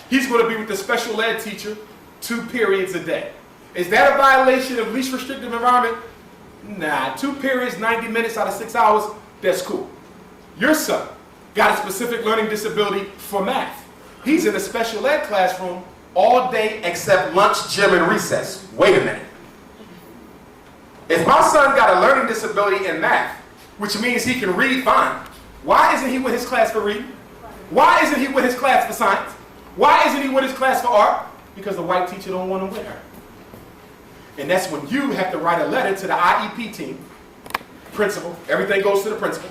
He's going to be with the special ed teacher 2 periods a day. Is that a violation of least restrictive environment? Nah, 2 periods, 90 minutes out of 6 hours, that's cool. Your son got a specific learning disability for math. He's in a special ed classroom all day except lunch, gym, and recess. Wait a minute. If my son got a learning disability in math, which means he can read fine, why isn't he with his class for reading? Why isn't he with his class for science? Why isn't he with his class for art? Because the white teacher don't want him with her. And that's when you have to write a letter to the IEP team, principal, everything goes to the principal.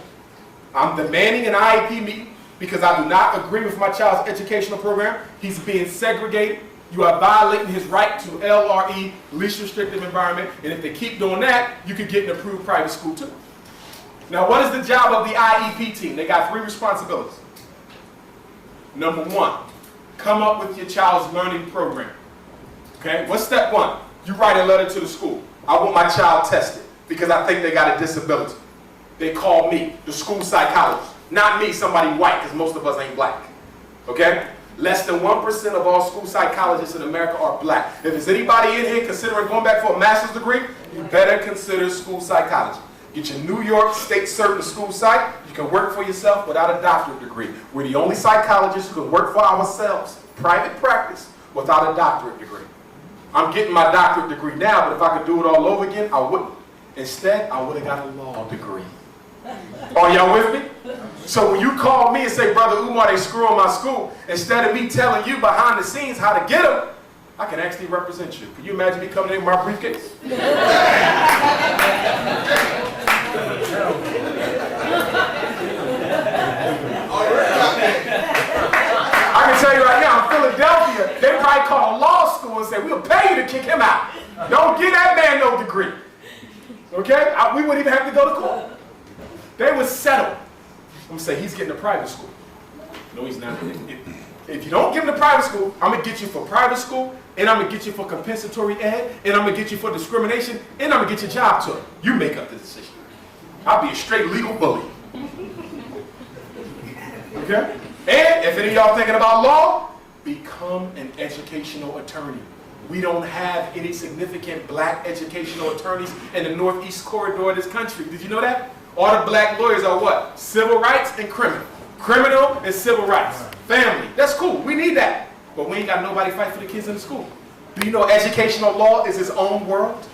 I'm demanding an IEP meeting because I do not agree with my child's educational program. He's being segregated. You are violating his right to LRE, least restrictive environment, and if they keep doing that, you could get an approved private school too. Now, what is the job of the IEP team? They got 3 responsibilities. Number 1, come up with your child's learning program. Okay, what's step 1? You write a letter to the school. I want my child tested because I think they got a disability. They call me, the school psychologist. Not me, somebody white, because most of us ain't black. Okay? Less than 1% of all school psychologists in America are black. If there's anybody in here considering going back for a master's degree, you better consider school psychology. Get your New York State certain school psych. You can work for yourself without a doctorate degree. We're the only psychologists who can work for ourselves, private practice, without a doctorate degree. I'm getting my doctorate degree now, but if I could do it all over again, I wouldn't. Instead, I would have got a law degree. Are y'all with me? So when you call me and say, Brother Umar, they screwing my school, instead of me telling you behind the scenes how to get them, I can actually represent you. Can you imagine me coming in with my briefcase? I can tell you right now, in Philadelphia, they probably call a law school and say, we'll pay you to kick him out. Don't give that man no degree. Okay? We wouldn't even have to go to court. They would settle. I'm going to say, he's getting a private school. No, he's not. If you don't give him the private school, I'm going to get you for private school, and I'm going to get you for compensatory ed, and I'm going to get you for discrimination, and I'm going to get your job to it. You make up the decision. I'll be a straight legal bully. Okay? And if any of y'all thinking about law, become an educational attorney. We don't have any significant black educational attorneys in the northeast corridor of this country. Did you know that? All the black lawyers are what? Civil rights and criminal. Criminal and civil rights. Family. That's cool. We need that. but we ain't got nobody fight for the kids in the school. Do you know educational law is its own world?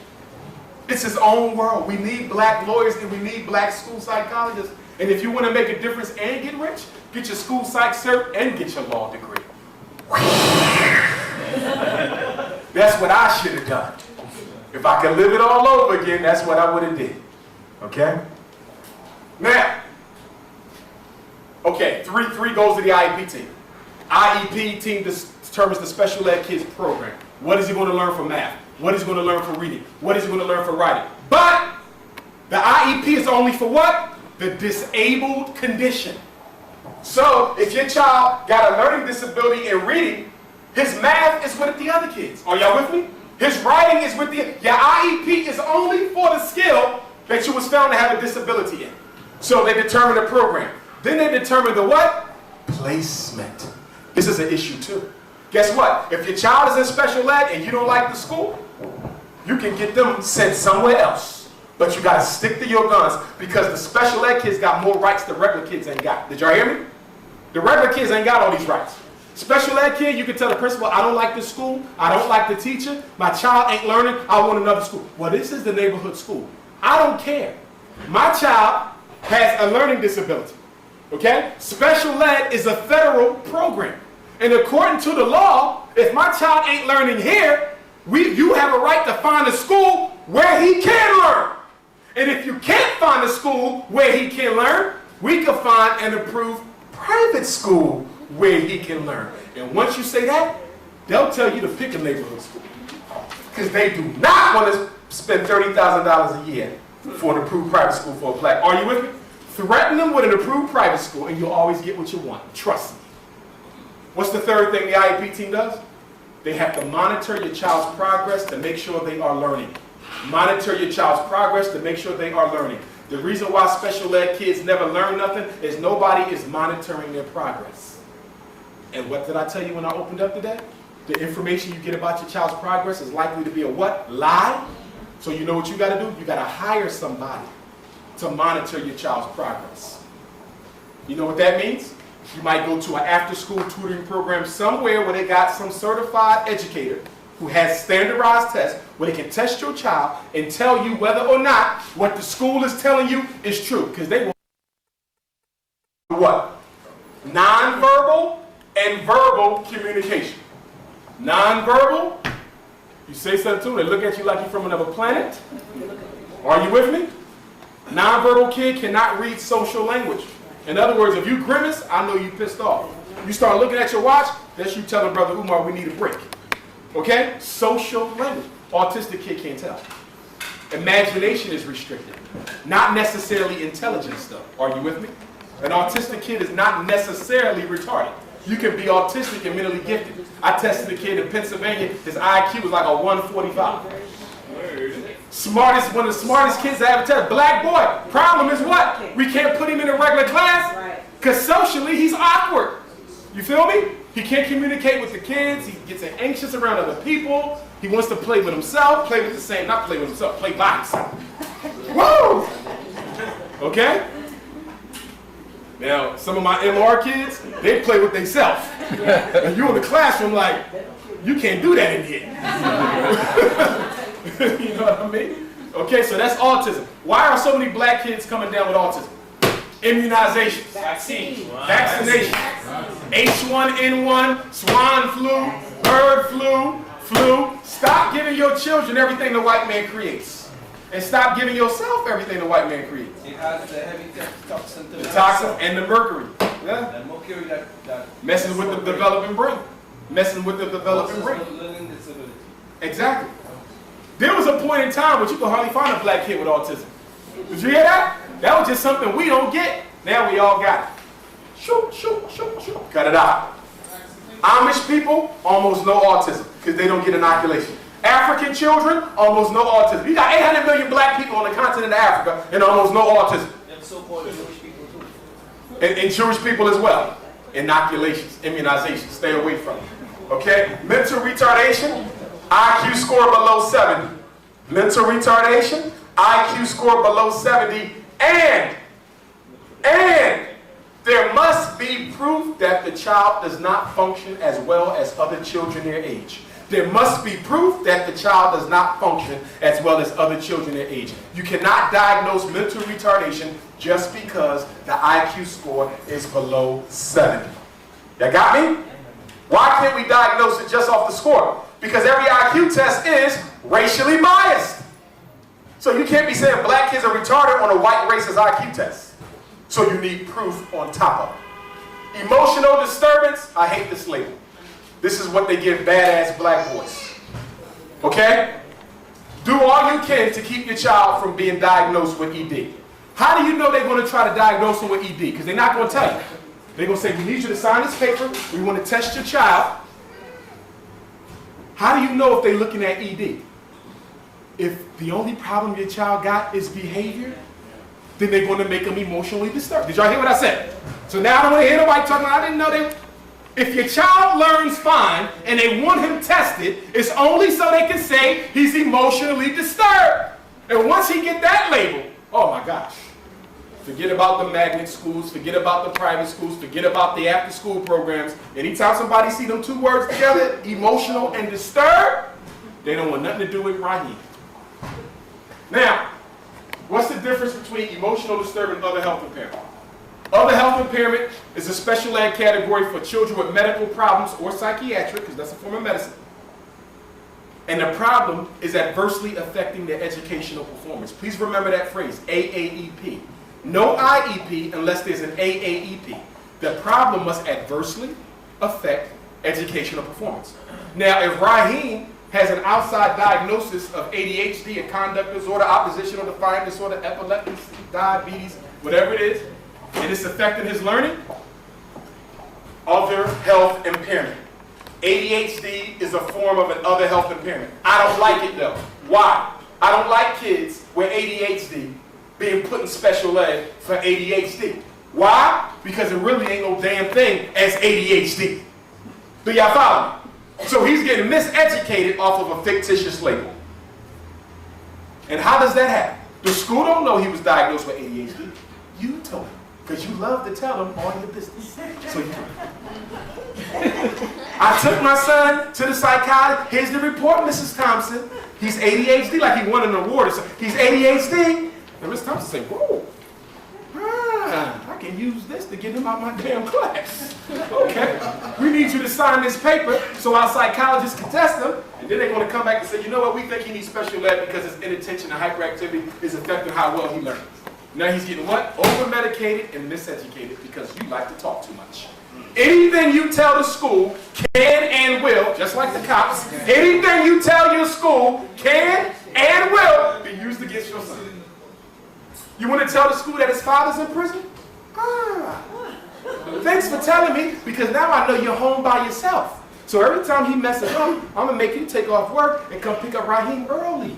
It's its own world. We need black lawyers and we need black school psychologists. And if you want to make a difference and get rich, get your school psych cert and get your law degree. That's what I should have done. If I could live it all over again, that's what I would have did. Okay? Now, okay, three goals of the IEP team. IEP team determines the special ed kids program. What is he going to learn for math? What is he going to learn for reading? What is he going to learn for writing? But the IEP is only for what? The disabled condition. So if your child got a learning disability in reading, his math is with the other kids. Are y'all with me? His writing is with your IEP is only for the skill that you was found to have a disability in. So they determine the program. Then they determine the what? Placement. This is an issue too. Guess what? If your child is in special ed and you don't like the school, you can get them sent somewhere else. But you got to stick to your guns because the special ed kids got more rights than regular kids ain't got. Did y'all hear me? The regular kids ain't got all these rights. Special ed kid, you can tell the principal, I don't like the school, I don't like the teacher, my child ain't learning, I want another school. Well, this is the neighborhood school. I don't care. My child has a learning disability. Okay? Special ed is a federal program. And according to the law, if my child ain't learning here, you have a right to find a school where he can learn. And if you can't find a school where he can learn, we can find an approved private school where he can learn. And once you say that, they'll tell you to pick a neighborhood school. Because they do not want to spend $30,000 a year for an approved private school for a black. Are you with me? Threaten them with an approved private school and you'll always get what you want. Trust me. What's the third thing the IEP team does? They have to monitor your child's progress to make sure they are learning. Monitor your child's progress to make sure they are learning. The reason why special ed kids never learn nothing is nobody is monitoring their progress. And what did I tell you when I opened up today? The information you get about your child's progress is likely to be a what? Lie. So you know what you got to do? You got to hire somebody to monitor your child's progress. You know what that means? You might go to an after-school tutoring program somewhere where they got some certified educator who has standardized tests where they can test your child and tell you whether or not what the school is telling you is true. Because they will what? Nonverbal and verbal communication. Nonverbal, you say something to them, they look at you like you're from another planet. Are you with me? Nonverbal kid cannot read social language. In other words, if you grimace, I know you pissed off. You start looking at your watch, that's you telling Brother Umar we need a break. Okay? Social language. Autistic kid can't tell. Imagination is restricted. Not necessarily intelligence though. Are you with me? An autistic kid is not necessarily retarded. You can be autistic and mentally gifted. I tested a kid in Pennsylvania, his IQ was like a 145. One of the smartest kids I ever tested. Black boy. Problem is what? We can't put him in a regular class because socially he's awkward. You feel me? He can't communicate with the kids. He gets anxious around other people. He wants to play with himself. Play with the same, not play with himself, play by himself. Woo! Okay? Now, some of my MR kids, they play with themselves. And you in the classroom like, you can't do that in here. You know what I mean? Okay, so that's autism. Why are so many black kids coming down with autism? Immunization. Vaccination. H1N1, swine flu, bird flu. Stop giving your children everything the white man creates. And stop giving yourself everything the white man creates. It has the heavy toxin to the toxin and the mercury. Yeah. The mercury that messing with the developing brain. Messing with the developing brain. Learning disability. Exactly. There was a point in time where you could hardly find a black kid with autism. Did you hear that? That was just something we don't get. Now we all got it. Shoot. Cut it out. Amish people, almost no autism because they don't get inoculation. African children, almost no autism. You got 800 million black people on the continent of Africa and almost no autism. And so-called Jewish people too. And Jewish people as well. Inoculations, immunizations, stay away from it. Okay? Mental retardation, IQ score below 70. Mental retardation, IQ score below 70, and There must be proof that the child does not function as well as other children their age. There must be proof that the child does not function as well as other children their age. You cannot diagnose mental retardation just because the IQ score is below 70. Y'all got me? Why can't we diagnose it just off the score? Because every IQ test is racially biased. So you can't be saying black kids are retarded on a white racist IQ test. So you need proof on top of it. Emotional disturbance, I hate this label. This is what they give badass black boys. Okay? Do all you can to keep your child from being diagnosed with ED. How do you know they're going to try to diagnose them with ED? Because they're not going to tell you. They're going to say, we need you to sign this paper. We want to test your child. How do you know if they're looking at ED? If the only problem your child got is behavior, then they're going to make them emotionally disturbed. Did y'all hear what I said? So now I don't want to hear nobody talking about, I didn't know they... If your child learns fine and they want him tested, it's only so they can say he's emotionally disturbed. And once he get that label, oh my gosh. Forget about the magnet schools, forget about the private schools, forget about the after school programs. Anytime somebody see them two words together, emotional and disturbed, they don't want nothing to do with Raheem. Now, what's the difference between emotional disturbance and other health impairment? Other health impairment is a special ed category for children with medical problems or psychiatric, because that's a form of medicine. And the problem is adversely affecting their educational performance. Please remember that phrase, AAEP. No IEP unless there's an AAEP. The problem must adversely affect educational performance. Now, if Raheem has an outside diagnosis of ADHD, a conduct disorder, oppositional defiant disorder, epilepsy, diabetes, whatever it is, and it's affecting his learning, other health impairment. ADHD is a form of an other health impairment. I don't like it though. Why? I don't like kids with ADHD being put in special ed for ADHD. Why? Because it really ain't no damn thing as ADHD. Do y'all follow me? So he's getting miseducated off of a fictitious label. And how does that happen? The school don't know he was diagnosed with ADHD. You told him. Because you love to tell them all your business. So you I took my son to the psychiatrist. Here's the report, Mrs. Thompson. He's ADHD, like he won an award or something. He's ADHD. And Mrs. Thompson said, whoa, I can use this to get him out of my damn class. Okay, we need you to sign this paper so our psychologist can test him. And then they're going to come back and say, you know what, we think he needs special ed because his inattention and hyperactivity is affecting how well he learns. Now he's getting what? Over-medicated and miseducated because you like to talk too much. Anything you tell the school can and will, just like the cops, anything you tell your school can and will be used against your son. You want to tell the school that his father's in prison? Thanks for telling me, because now I know you're home by yourself. So every time he messes up, I'm going to make you take off work and come pick up Raheem early.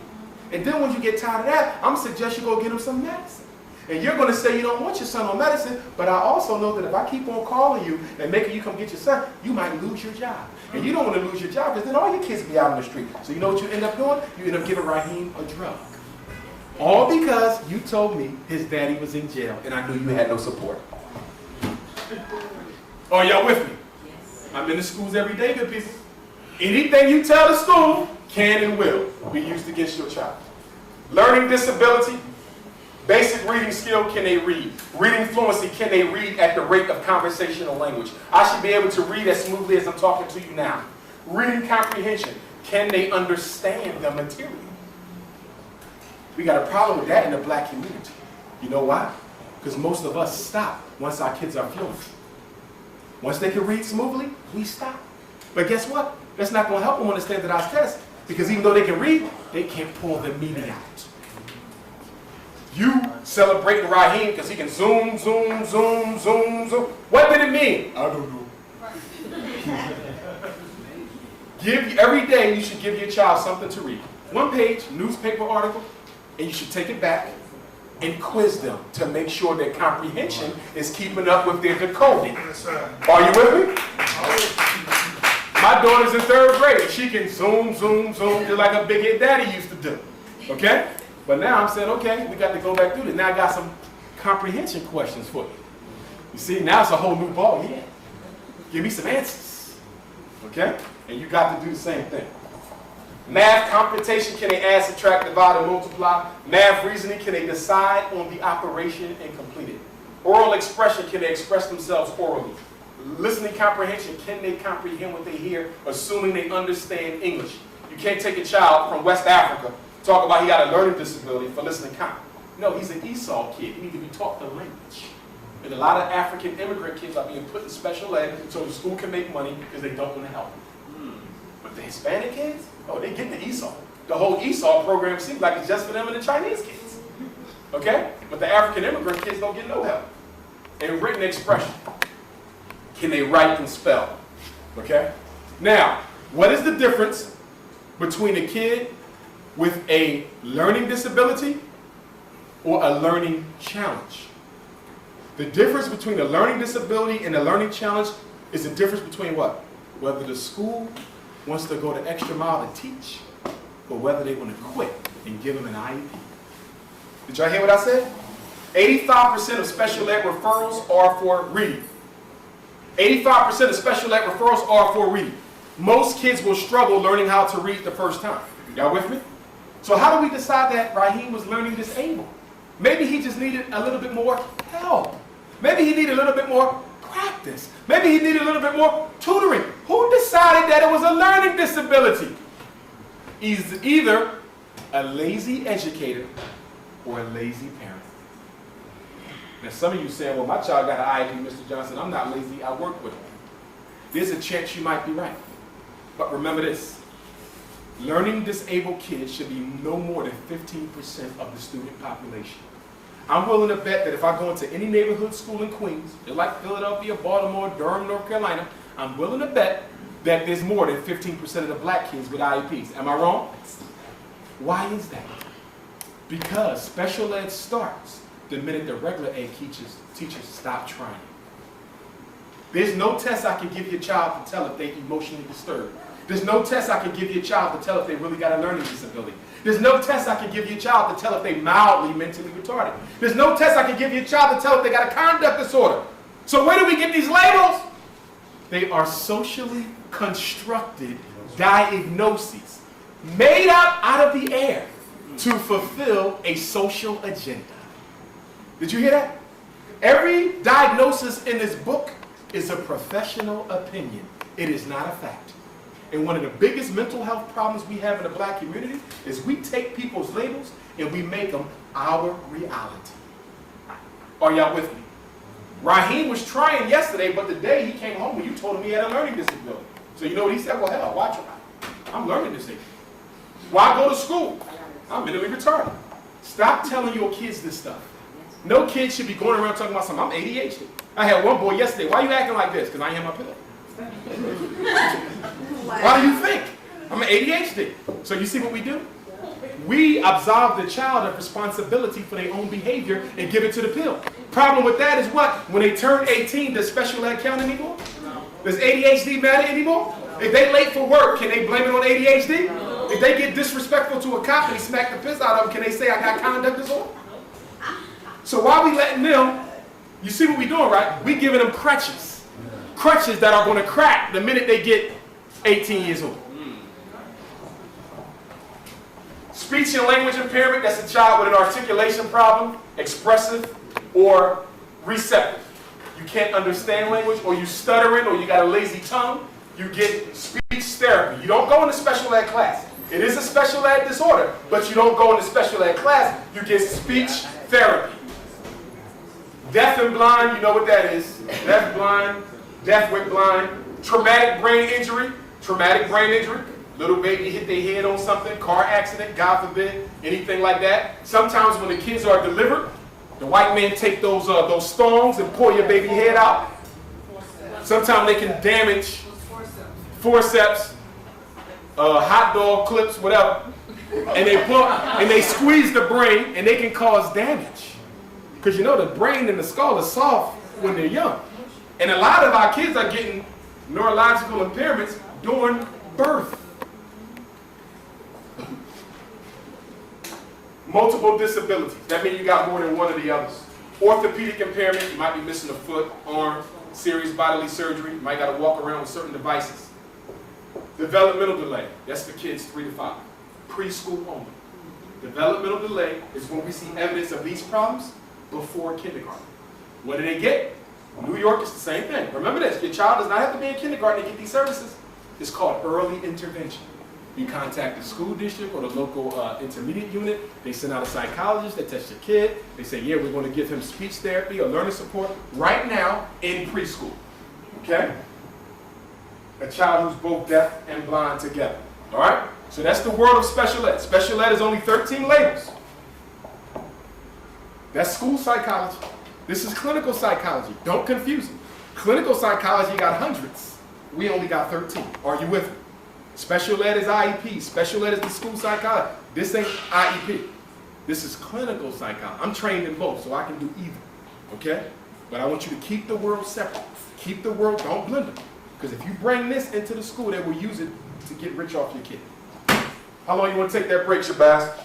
And then when you get tired of that, I'm going to suggest you go get him some medicine. And you're going to say you don't want your son on medicine, but I also know that if I keep on calling you and making you come get your son, you might lose your job. And you don't want to lose your job because then all your kids will be out on the street. So you know what you end up doing? You end up giving Raheem a drug. All because you told me his daddy was in jail and I knew you had no support. Are y'all with me? Yes. I'm in the schools every day, good people. Anything you tell the school can and will be used against your child. Learning disability. Basic reading skill, can they read? Reading fluency, can they read at the rate of conversational language? I should be able to read as smoothly as I'm talking to you now. Reading comprehension, can they understand the material? We got a problem with that in the black community. You know why? Because most of us stop once our kids are fluent. Once they can read smoothly, we stop. But guess what? That's not going to help them on the standardized test, because even though they can read, they can't pull the meaning out. You celebrating Raheem because he can zoom, zoom, zoom, zoom, zoom. What did it mean? I don't know. Every day you should give your child something to read. One page, newspaper article, and you should take it back and quiz them to make sure their comprehension is keeping up with their decoding. Are you with me? My daughter's in 3rd grade. She can zoom, zoom, zoom, just like a big head daddy used to do. Okay? But now I'm saying, okay, we got to go back through this. Now I got some comprehension questions for you. You see, now it's a whole new ball game. Give me some answers. Okay? And you got to do the same thing. Math computation, can they add, subtract, divide, and multiply? Math reasoning, can they decide on the operation and complete it? Oral expression, can they express themselves orally? Listening comprehension, can they comprehend what they hear, assuming they understand English? You can't take a child from West Africa, talk about he got a learning disability for listening comp. No, he's an Esau kid. He needs to be taught the language. And a lot of African immigrant kids are being put in special ed so the school can make money because they don't want to help. But the Hispanic kids, oh, they get the Esau. The whole Esau program seems like it's just for them and the Chinese kids. Okay? But the African immigrant kids don't get no help. And written expression. Can they write and spell? Okay? Now, what is the difference between a kid with a learning disability or a learning challenge? The difference between a learning disability and a learning challenge is the difference between what? Whether the school wants to go the extra mile to teach, or whether they want to quit and give them an IEP. Did y'all hear what I said? 85% of special ed referrals are for reading. 85% of special ed referrals are for reading. Most kids will struggle learning how to read the first time. Y'all with me? So how do we decide that Raheem was learning disabled? Maybe he just needed a little bit more help. Maybe he needed a little bit more practice. Maybe he needed a little bit more tutoring. Who decided that it was a learning disability? He's either a lazy educator or a lazy parent. Now some of you saying, well, my child got an IEP, Mr. Johnson. I'm not lazy, I work with him. There's a chance you might be right. But remember this. Learning disabled kids should be no more than 15% of the student population. I'm willing to bet that if I go into any neighborhood school in Queens, like Philadelphia, Baltimore, Durham, North Carolina, I'm willing to bet that there's more than 15% of the black kids with IEPs. Am I wrong? Why is that? Because special ed starts the minute the regular ed teachers stop trying. There's no test I can give your child to tell if they're emotionally disturbed. There's no test I can give your child to tell if they really got a learning disability. There's no test I can give your child to tell if they're mildly mentally retarded. There's no test I can give your child to tell if they got a conduct disorder. So where do we get these labels? They are socially constructed diagnoses made up out of the air to fulfill a social agenda. Did you hear that? Every diagnosis in this book is a professional opinion. It is not a fact. And one of the biggest mental health problems we have in the black community is we take people's labels and we make them our reality. Are y'all with me? Raheem was trying yesterday, but the day he came home and you told him he had a learning disability. So you know what he said? Well, hell, why try? I'm learning disabled. Why go to school? I'm mentally retarded. Stop telling your kids this stuff. No kid should be going around talking about something. I'm ADHD. I had one boy yesterday. Why are you acting like this? Because I am my pillow. Why do you think? I'm an ADHD. So you see what we do? We absolve the child of responsibility for their own behavior and give it to the pill. Problem with that is what? When they turn 18, does special ed count anymore? Does ADHD matter anymore? If they late for work, can they blame it on ADHD? If they get disrespectful to a cop and he smack the piss out of them, can they say I got conduct disorder? So why are we letting them, you see what we're doing, right? We giving them crutches. Crutches that are going to crack the minute they get 18 years old. Speech and language impairment, that's a child with an articulation problem, expressive or receptive. You can't understand language, or you stuttering, or you got a lazy tongue, you get speech therapy. You don't go into special ed class. It is a special ed disorder, but you don't go into special ed class, you get speech therapy. Deaf and blind, you know what that is. Deaf, blind, deaf with blind. Traumatic brain injury. Little baby hit their head on something, car accident, God forbid, anything like that. Sometimes when the kids are delivered, the white men take those thongs and pull your baby head out. Sometimes they can damage forceps, hot dog clips, whatever. And they pull and they squeeze the brain and they can cause damage. Because you know the brain and the skull is soft when they're young. And a lot of our kids are getting neurological impairments during birth. Multiple disabilities. That means you got more than one of the others. Orthopedic impairment, you might be missing a foot, arm, serious bodily surgery, you might got to walk around with certain devices. Developmental delay, that's for kids 3 to 5. Preschool only. Developmental delay is when we see evidence of these problems before kindergarten. What do they get? New York is the same thing. Remember this, your child does not have to be in kindergarten to get these services. It's called early intervention. You contact the school district or the local intermediate unit. They send out a psychologist, they test your kid. They say, yeah, we're going to give him speech therapy or learning support right now in preschool. Okay? A child who's both deaf and blind together. All right? So that's the world of special ed. Special ed is only 13 labels. That's school psychology. This is clinical psychology. Don't confuse it. Clinical psychology got hundreds. We only got 13. Are you with me? Special ed is IEP. Special ed is the school psychology. This ain't IEP. This is clinical psychology. I'm trained in both, so I can do either. Okay? But I want you to keep the world separate. Keep the world, don't blend them. Because if you bring this into the school, they will use it to get rich off your kid. How long you want to take that break, Shabazz?